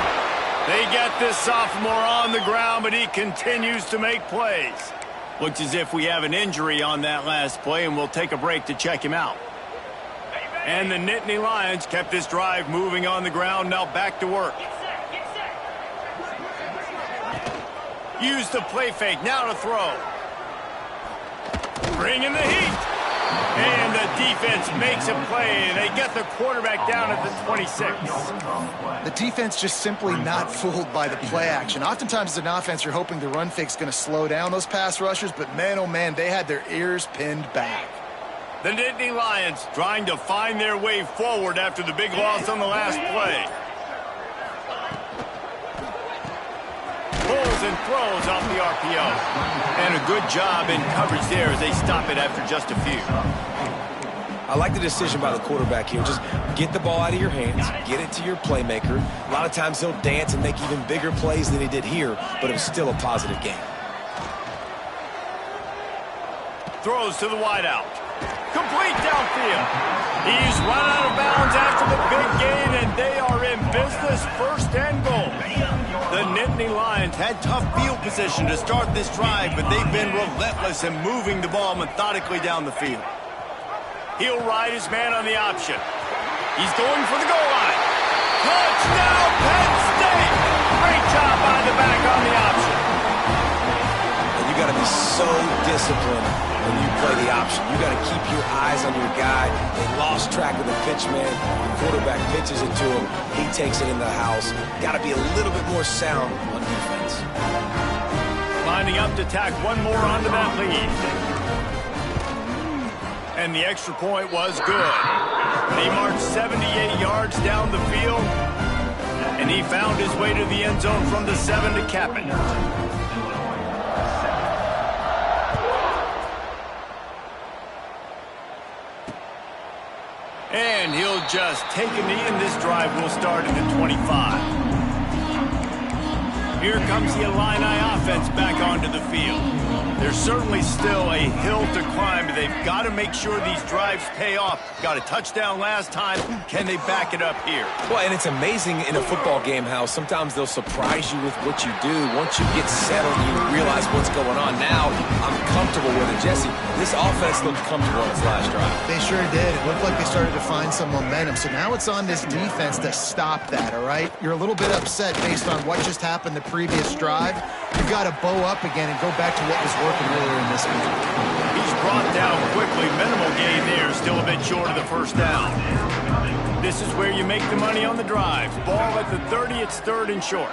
They get this sophomore on the ground, but he continues to make plays. Looks as if we have an injury on that last play, and we'll take a break to check him out. And the Nittany Lions kept this drive moving on the ground, now back to work. Use the play fake, now to throw. Bringing the heat. And the defense makes a play, and they get the quarterback down at the 26. The defense just simply not fooled by the play action. Oftentimes as an offense, you're hoping the run fake's going to slow down those pass rushers, but man, oh man, they had their ears pinned back. The Nittany Lions trying to find their way forward after the big loss on the last play. Pulls and throws off the RPO. And a good job in coverage there as they stop it after just a few. I like the decision by the quarterback here. Just get the ball out of your hands, get it to your playmaker. A lot of times he'll dance and make even bigger plays than he did here, but it was still a positive game. Throws to the wideout. Complete downfield. He's run out of bounds after the big gain, and they are in business, 1st and goal. The Nittany Lions had tough field position to start this drive, but they've been relentless in moving the ball methodically down the field. He'll ride his man on the option. He's going for the goal line. Touchdown, Penn State! Great job by the back on the option. And you got to be so disciplined when you play the option. You got to keep your eyes on your guy. They lost track of the pitch, man. The quarterback pitches it to him. He takes it in the house. Got to be a little bit more sound on defense. Lining up to tack one more onto that lead. And the extra point was good. He marched 78 yards down the field, and he found his way to the end zone from the 7 to cap it. And he'll just take a knee, and this drive will start at the 25. Here comes the Illini offense back onto the field. There's certainly still a hill to climb, but they've got to make sure these drives pay off. Got a touchdown last time. Can they back it up here? Well, and it's amazing in a football game how sometimes they'll surprise you with what you do. Once you get settled, you realize what's going on. Now, I'm comfortable with it. Jesse, this offense looked comfortable on its last drive. They sure did. It looked like they started to find some momentum. So now it's on this defense to stop that, all right? You're a little bit upset based on what just happened the previous drive. You've got to bow up again and go back to what was working earlier in this game. He's brought down quickly. Minimal gain there. Still a bit short of the first down. This is where you make the money on the drives. Ball at the 30. It's 3rd and short.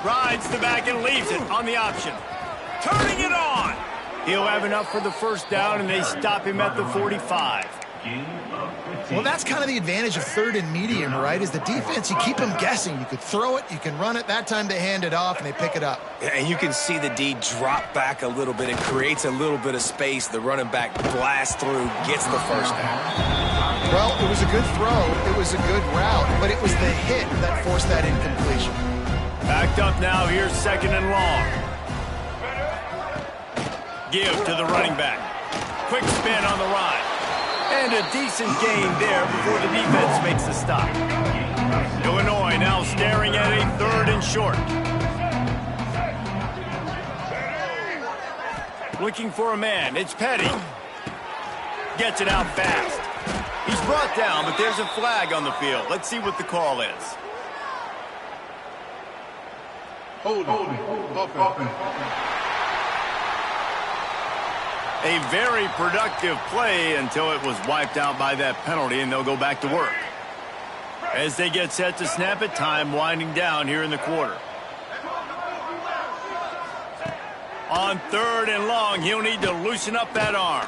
Rides the back and leaves it on the option. Turning it on. He'll have enough for the first down, and they stop him at the 45. Well, that's kind of the advantage of 3rd and medium, right? Is the defense, you keep them guessing. You could throw it, you can run it. That time they hand it off, and they pick it up. And you can see the D drop back a little bit. It creates a little bit of space. The running back blasts through, gets the first down. Well, it was a good throw. It was a good route, but it was the hit that forced that incompletion. Backed up now. Here's 2nd and long. Give to the running back. Quick spin on the ride. And a decent gain there before the defense makes the stop. Illinois now staring at a 3rd and short. Looking for a man. It's Petty. Gets it out fast. He's brought down, but there's a flag on the field. Let's see what the call is. Holding. Offense. A very productive play until it was wiped out by that penalty, and they'll go back to work. As they get set to snap it, time winding down here in the quarter. On 3rd and long, he'll need to loosen up that arm.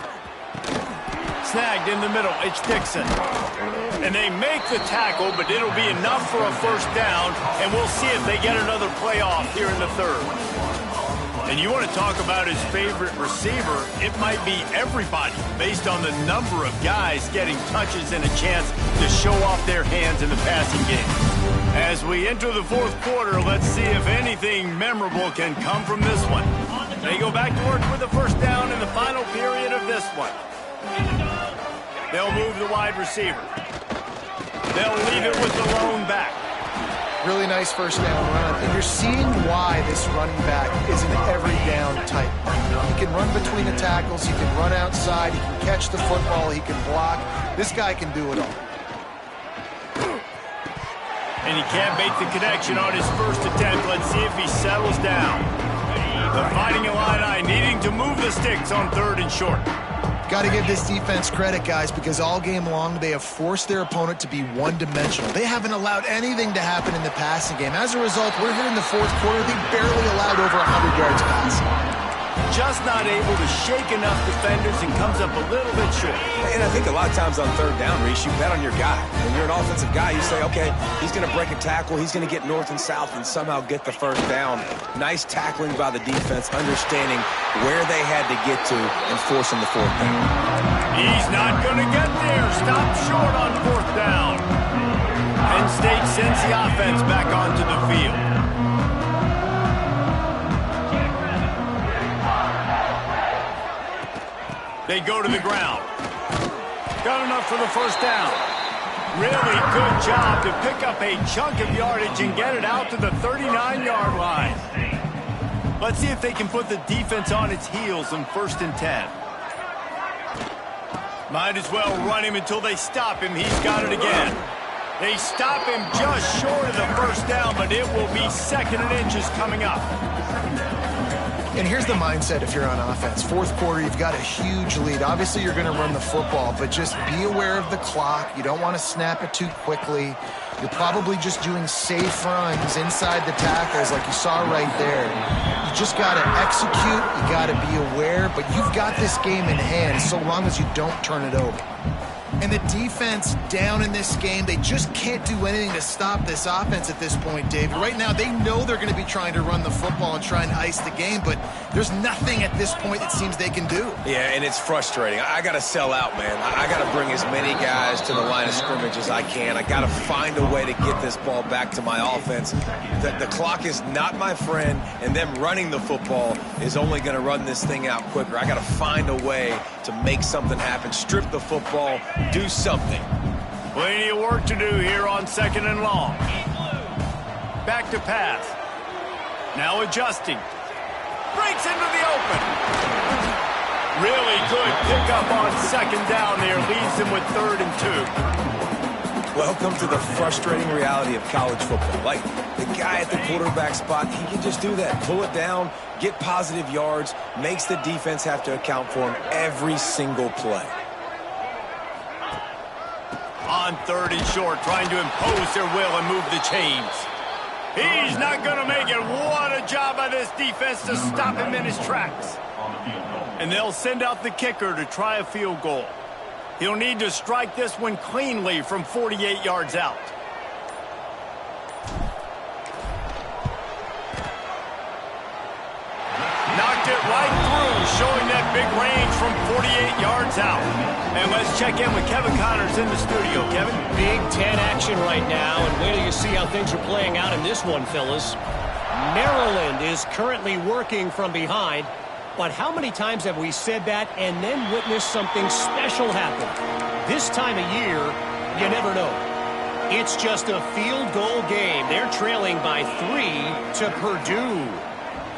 Snagged in the middle, it's Dixon. And they make the tackle, but it'll be enough for a first down, and we'll see if they get another play off here in the 3rd. And you want to talk about his favorite receiver, it might be everybody based on the number of guys getting touches and a chance to show off their hands in the passing game. As we enter the 4th quarter, let's see if anything memorable can come from this one. They go back to work with the first down in the final period of this one. They'll move the wide receiver. They'll leave it with the lone back. Really nice first down run. And you're seeing why this running back is an every down type. He can run between the tackles. He can run outside. He can catch the football. He can block. This guy can do it all. And he can't make the connection on his first attempt. Let's see if he settles down. The Fighting Illini needing to move the sticks on 3rd and short. Got to give this defense credit, guys, because all game long they have forced their opponent to be one-dimensional. They haven't allowed anything to happen in the passing game. As a result, we're here in the 4th quarter. They barely allowed over 100 yards passing. Just not able to shake enough defenders and comes up a little bit short. And I think a lot of times on 3rd down, Reese, you bet on your guy. When you're an offensive guy, you say, okay, he's going to break a tackle, he's going to get north and south and somehow get the first down. Nice tackling by the defense, understanding where they had to get to and forcing the 4th down. He's not going to get there. Stop short on 4th down. Penn State sends the offense back onto the field. They go to the ground. Got enough for the first down. Really good job to pick up a chunk of yardage and get it out to the 39-yard line. Let's see if they can put the defense on its heels on 1st and 10. Might as well run him until they stop him. He's got it again. They stop him just short of the first down, but it will be 2nd and inches coming up. And here's the mindset if you're on offense. 4th quarter, you've got a huge lead. Obviously, you're going to run the football, but just be aware of the clock. You don't want to snap it too quickly. You're probably just doing safe runs inside the tackles like you saw right there. You just got to execute. You got to be aware, but you've got this game in hand so long as you don't turn it over. And the defense down in this game, they just can't do anything to stop this offense at this point, Dave. Right now, they know they're going to be trying to run the football and try and ice the game, but There's nothing at this point it seems they can do. Yeah, and it's frustrating. I got to sell out, man. I got to bring as many guys to the line of scrimmage as I can. I got to find a way to get this ball back to my offense. The clock is not my friend, and them running the football is only going to run this thing out quicker. I got to find a way to make something happen, strip the football, do something. Plenty of work to do here on 2nd and long. Back to pass. Now adjusting. Breaks into the open. Really good pickup on 2nd down there. Leaves him with 3rd and 2. Welcome to the frustrating reality of college football. Like, the guy at the quarterback spot, he can just do that. Pull it down, get positive yards, makes the defense have to account for him every single play. On 3rd and short, trying to impose their will and move the chains. He's not going to make it. What a job by this defense to stop him in his tracks. And they'll send out the kicker to try a field goal. He'll need to strike this one cleanly from 48 yards out. Knocked it right through, showing that big range from 48 yards out. And let's check in with Kevin Connors in the studio. Kevin? Big Ten action right now, and wait till you see how things are playing out in this one, fellas. Maryland is currently working from behind, but how many times have we said that and then witnessed something special happen? This time of year, you never know. It's just a field goal game. They're trailing by 3 to Purdue.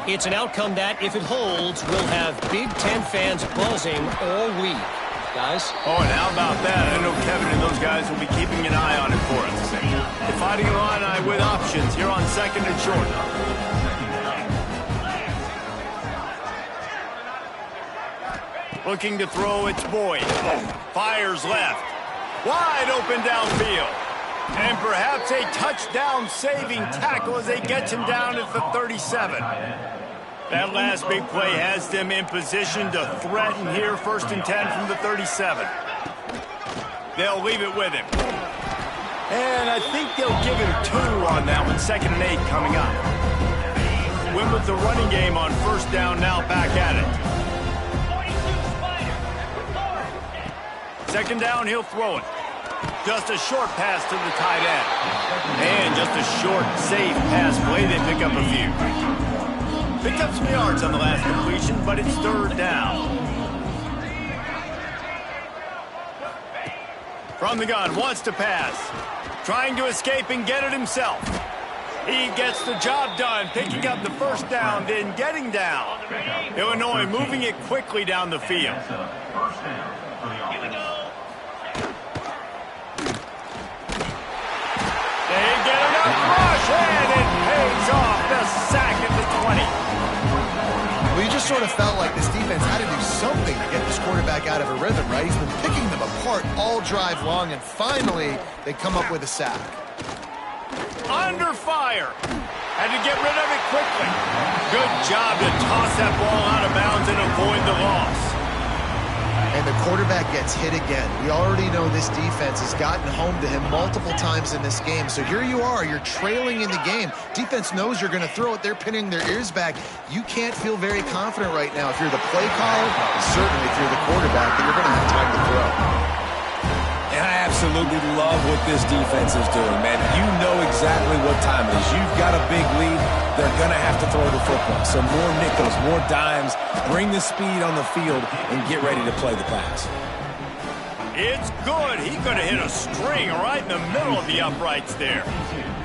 It's an outcome that, if it holds, will have Big Ten fans buzzing all week. Guys? Oh, and how about that? I know Kevin and those guys will be keeping an eye on it for us. The Fighting Illini with options here on 2nd and short. Looking to throw, it's Boyd. Fires left. Wide open downfield. And perhaps a touchdown-saving tackle as they get him down at the 37. That last big play has them in position to threaten here, 1st and 10 from the 37. They'll leave it with him. And I think they'll give him 2 on that one, 2nd and 8 coming up. Win with the running game on 1st down, now back at it. 2nd down, he'll throw it. Just a short pass to the tight end. And just a short, safe pass play. They pick up a few. Picked up some yards on the last completion, but it's 3rd down. From the gun, wants to pass. Trying to escape and get it himself. He gets the job done, picking up the 1st down, then getting down. Illinois moving it quickly down the field. They get enough rush, and it pays off. The sack at the 20. Well, you just sort of felt like this defense had to do something to get this quarterback out of a rhythm, right? He's been picking them apart all drive long, and finally they come up with a sack. Under fire. Had to get rid of it quickly. Good job to toss that ball out of bounds and avoid the loss. And the quarterback gets hit again. We already know this defense has gotten home to him multiple times in this game. So here you are, you're trailing in the game. Defense knows you're going to throw it. They're pinning their ears back. You can't feel very confident right now if you're the play caller, certainly if you're the quarterback, that you're going to have time to throw. And I absolutely love what this defense is doing, man. You know exactly what time it is. You've got a big lead. They're going to have to throw the football. So more nickels, more dimes, bring the speed on the field, and get ready to play the pass. It's good. He could have hit a string right in the middle of the uprights there.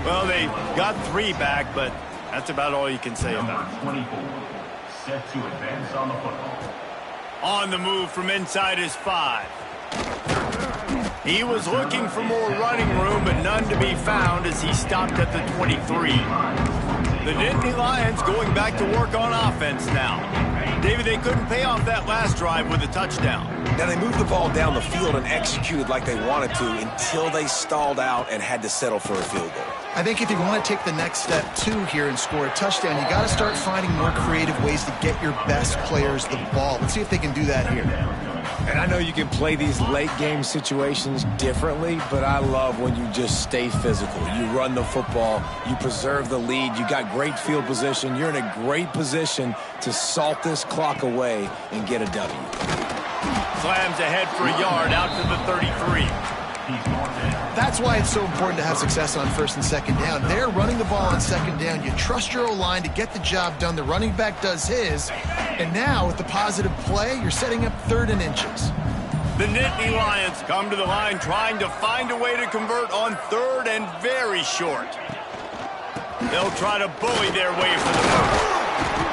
Well, they got 3 back, but that's about all you can say about it. 24, set to advance on the football. On the move from inside his 5. He was looking for more running room, but none to be found as he stopped at the 23. The Nittany Lions going back to work on offense now. David, they couldn't pay off that last drive with a touchdown. Now, they moved the ball down the field and executed like they wanted to until they stalled out and had to settle for a field goal. I think if you want to take the next step, too, here and score a touchdown, you got to start finding more creative ways to get your best players the ball. Let's see if they can do that here. And I know you can play these late-game situations differently, but I love when you just stay physical. You run the football, you preserve the lead, you got great field position, you're in a great position to salt this clock away and get a W. Slams ahead for a yard out to the 33. That's why it's so important to have success on first and second down. They're running the ball on second down. You trust your O-line to get the job done. The running back does his. And now, with the positive play, you're setting up 3rd and inches. The Nittany Lions come to the line trying to find a way to convert on 3rd and very short. They'll try to bully their way for the first.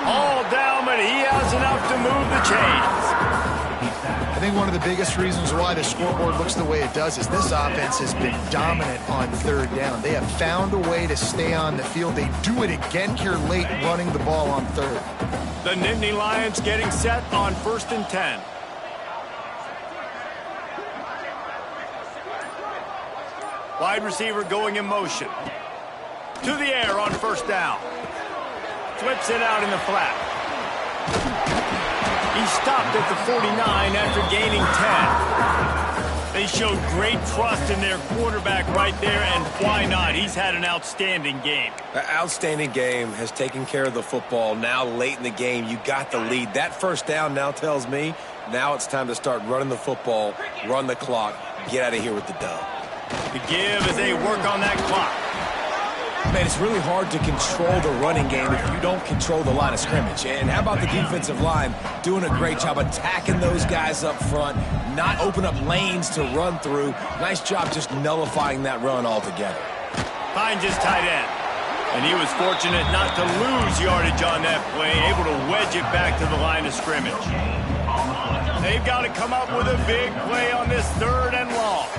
All down, but he has enough to move the chains. I think one of the biggest reasons why the scoreboard looks the way it does is this offense has been dominant on 3rd down. They have found a way to stay on the field. They do it again here late, running the ball on 3rd. The Nittany Lions getting set on 1st and 10. Wide receiver going in motion. To the air on 1st down. Flips it out in the flat. He stopped at the 49 after gaining 10. They showed great trust in their quarterback right there, and why not? He's had an outstanding game. An outstanding game, has taken care of the football. Now late in the game, you got the lead. That 1st down now tells me now it's time to start running the football, run the clock, get out of here with the dub. The give as they work on that clock. Man, it's really hard to control the running game if you don't control the line of scrimmage. And how about the defensive line doing a great job attacking those guys up front, not open up lanes to run through. Nice job just nullifying that run altogether. Finds his tight end. And he was fortunate not to lose yardage on that play, able to wedge it back to the line of scrimmage. They've got to come up with a big play on this 3rd and long.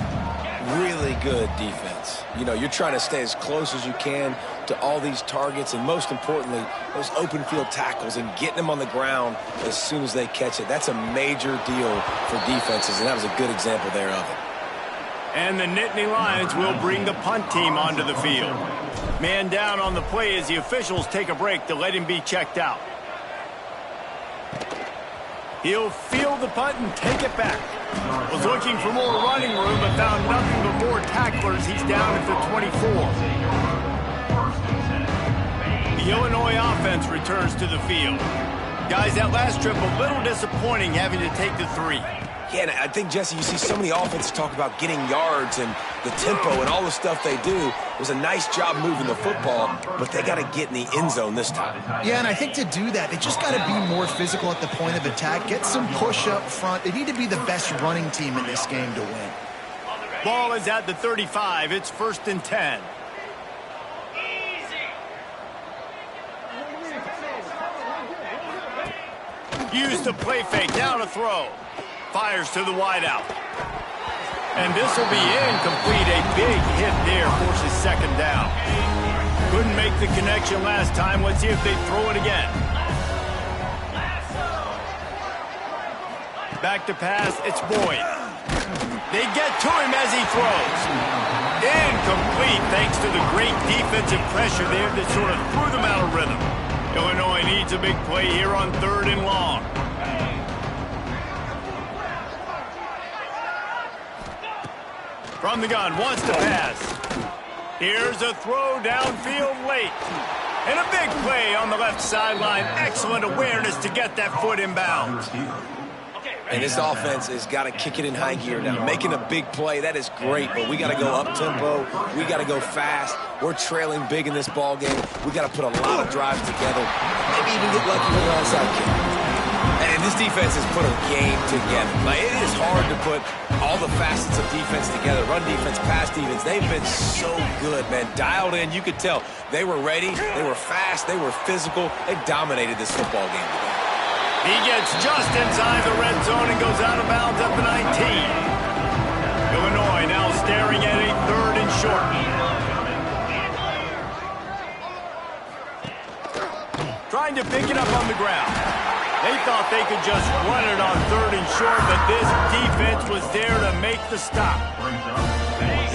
Really good defense. You know, you're trying to stay as close as you can to all these targets, and most importantly, those open field tackles and getting them on the ground as soon as they catch it. That's a major deal for defenses, and that was a good example there of it. And the Nittany Lions will bring the punt team onto the field. Man down on the play as the officials take a break to let him be checked out. He'll field the punt and take it back. Was looking for more running room, but found nothing but more tacklers. He's down at the 24. The Illinois offense returns to the field. Guys, that last trip a little disappointing having to take the 3. Yeah, and I think, Jesse, you see so many offenses talk about getting yards and the tempo and all the stuff they do. It was a nice job moving the football, but they got to get in the end zone this time. Yeah, and I think to do that, they just got to be more physical at the point of attack, get some push up front. They need to be the best running team in this game to win. Ball is at the 35. It's 1st and 10. Use the play fake. Now to throw. Fires to the wideout. And this will be incomplete. A big hit there forces 2nd down. Couldn't make the connection last time. Let's see if they throw it again. Back to pass. It's Boyd. They get to him as he throws. Incomplete thanks to the great defensive pressure there that sort of threw them out of rhythm. Illinois needs a big play here on 3rd and long. From the gun, wants to pass. Here's a throw downfield late. And a big play on the left sideline. Excellent awareness to get that foot inbounds. And this offense has got to kick it in high gear now. Making a big play, that is great, but we got to go up-tempo. We got to go fast. We're trailing big in this ball game. We got to put a lot of drives together. Maybe even get lucky with an onside kick. And this defense has put a game together. Like, it is hard to put all the facets of defense together. Run defense, pass defense. They've been so good, man. Dialed in. You could tell they were ready. They were fast. They were physical. They dominated this football game today. He gets just inside the red zone and goes out of bounds at the 19. Illinois now staring at a 3rd and short. Trying to pick it up on the ground. They thought they could just run it on 3rd and short, but this defense was there to make the stop.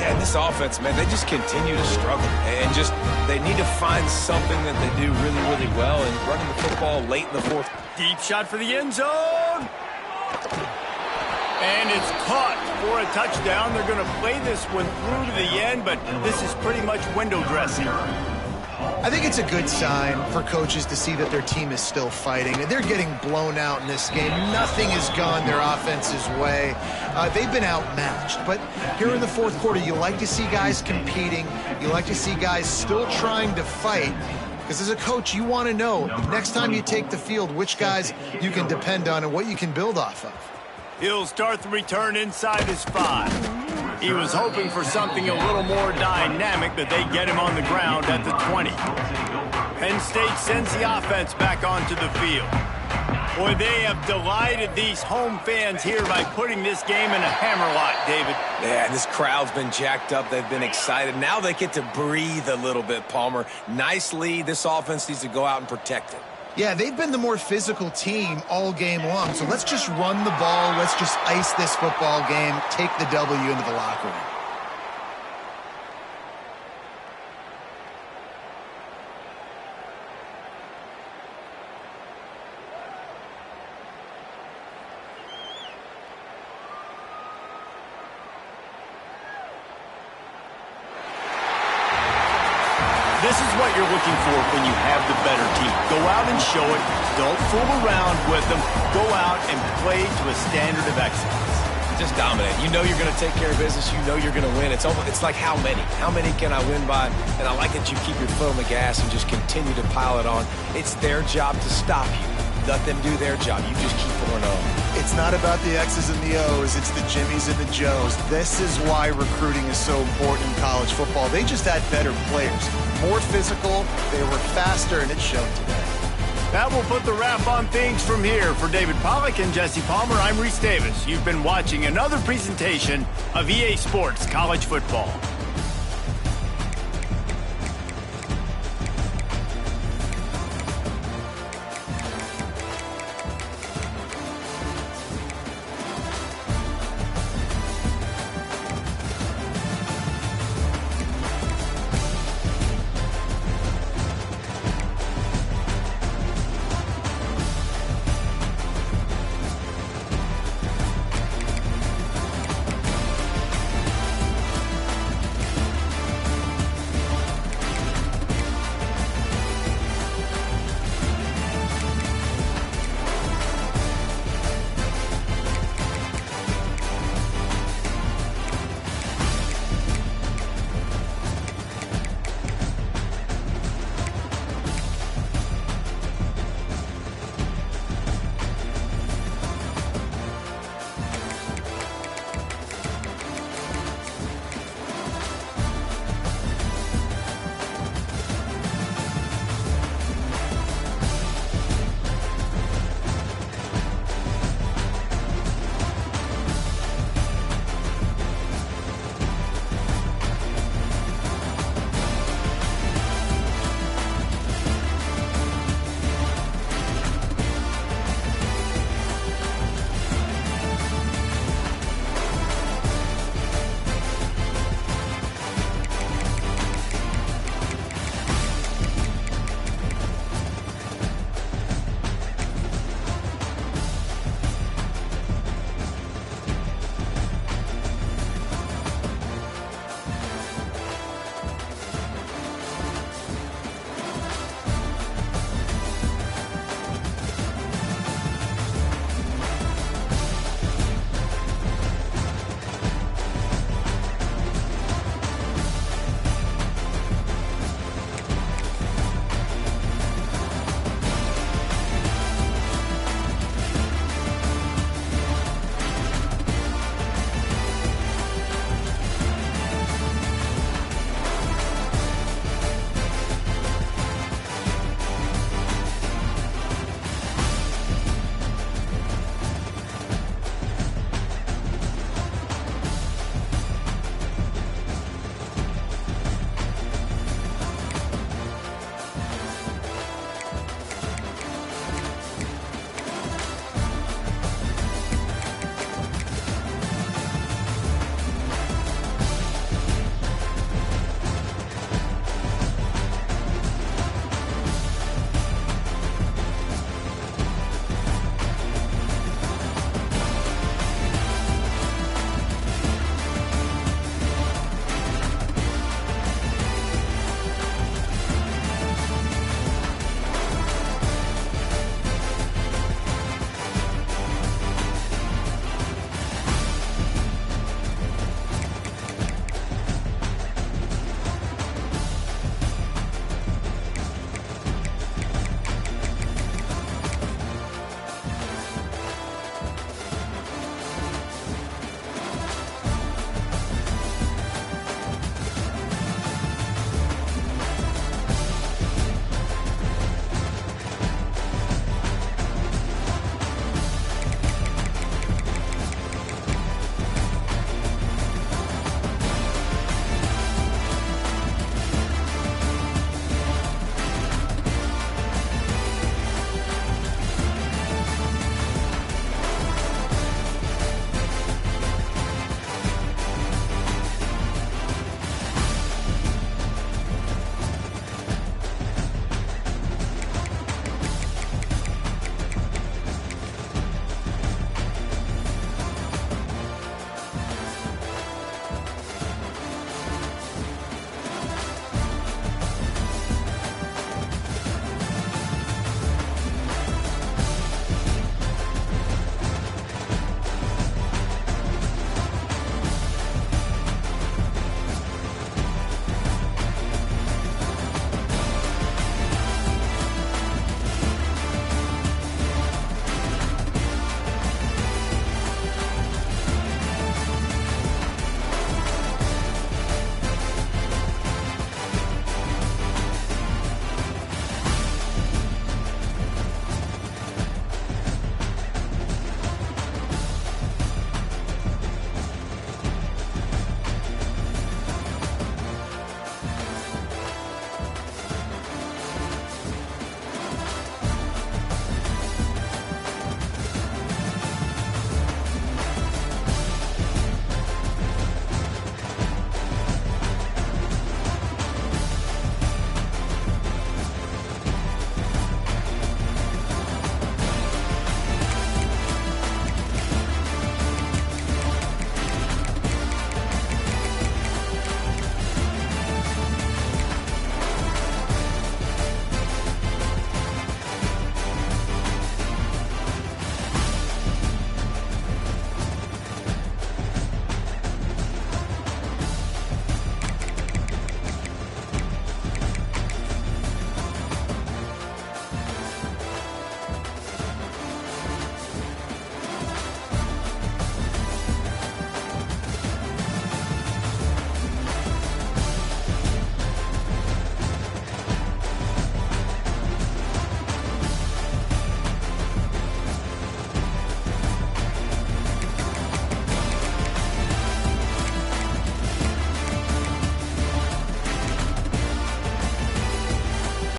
Yeah, this offense, man, they just continue to struggle. And just, they need to find something that they do really, really well. And running the football late in the 4th. Deep shot for the end zone. And it's caught for a touchdown. They're going to play this one through to the end, but this is pretty much window dressing. I think it's a good sign for coaches to see that their team is still fighting. They're getting blown out in this game. Nothing has gone their offense's way. They've been outmatched. But here in the fourth quarter, you like to see guys competing. You like to see guys still trying to fight. Because as a coach, you want to know next time you take the field which guys you can depend on and what you can build off of. He'll start the return inside his 5. He was hoping for something a little more dynamic, but they get him on the ground at the 20. Penn State sends the offense back onto the field. Boy, they have delighted these home fans here by putting this game in a hammerlock, David. Yeah, this crowd's been jacked up. They've been excited. Now they get to breathe a little bit, Palmer. Nice lead. This offense needs to go out and protect it. Yeah, they've been the more physical team all game long. So let's just run the ball. Let's just ice this football game, take the W into the locker room. This is what you're looking for when you have the better team. Go out and show it. Don't fool around with them. Go out and play to a standard of excellence. Just dominate. You know you're going to take care of business. You know you're going to win. It's like how many? How many can I win by? And I like that you keep your foot on the gas and just continue to pile it on. It's their job to stop you. Let them do their job. You just keep going on. It's not about the X's and the O's. It's the Jimmies and the Joes. This is why recruiting is so important in college football. They just had better players. More physical, they were faster, and it showed today. That will put the wrap on things from here. For David Pollack and Jesse Palmer, I'm Reese Davis. You've been watching another presentation of EA Sports College Football.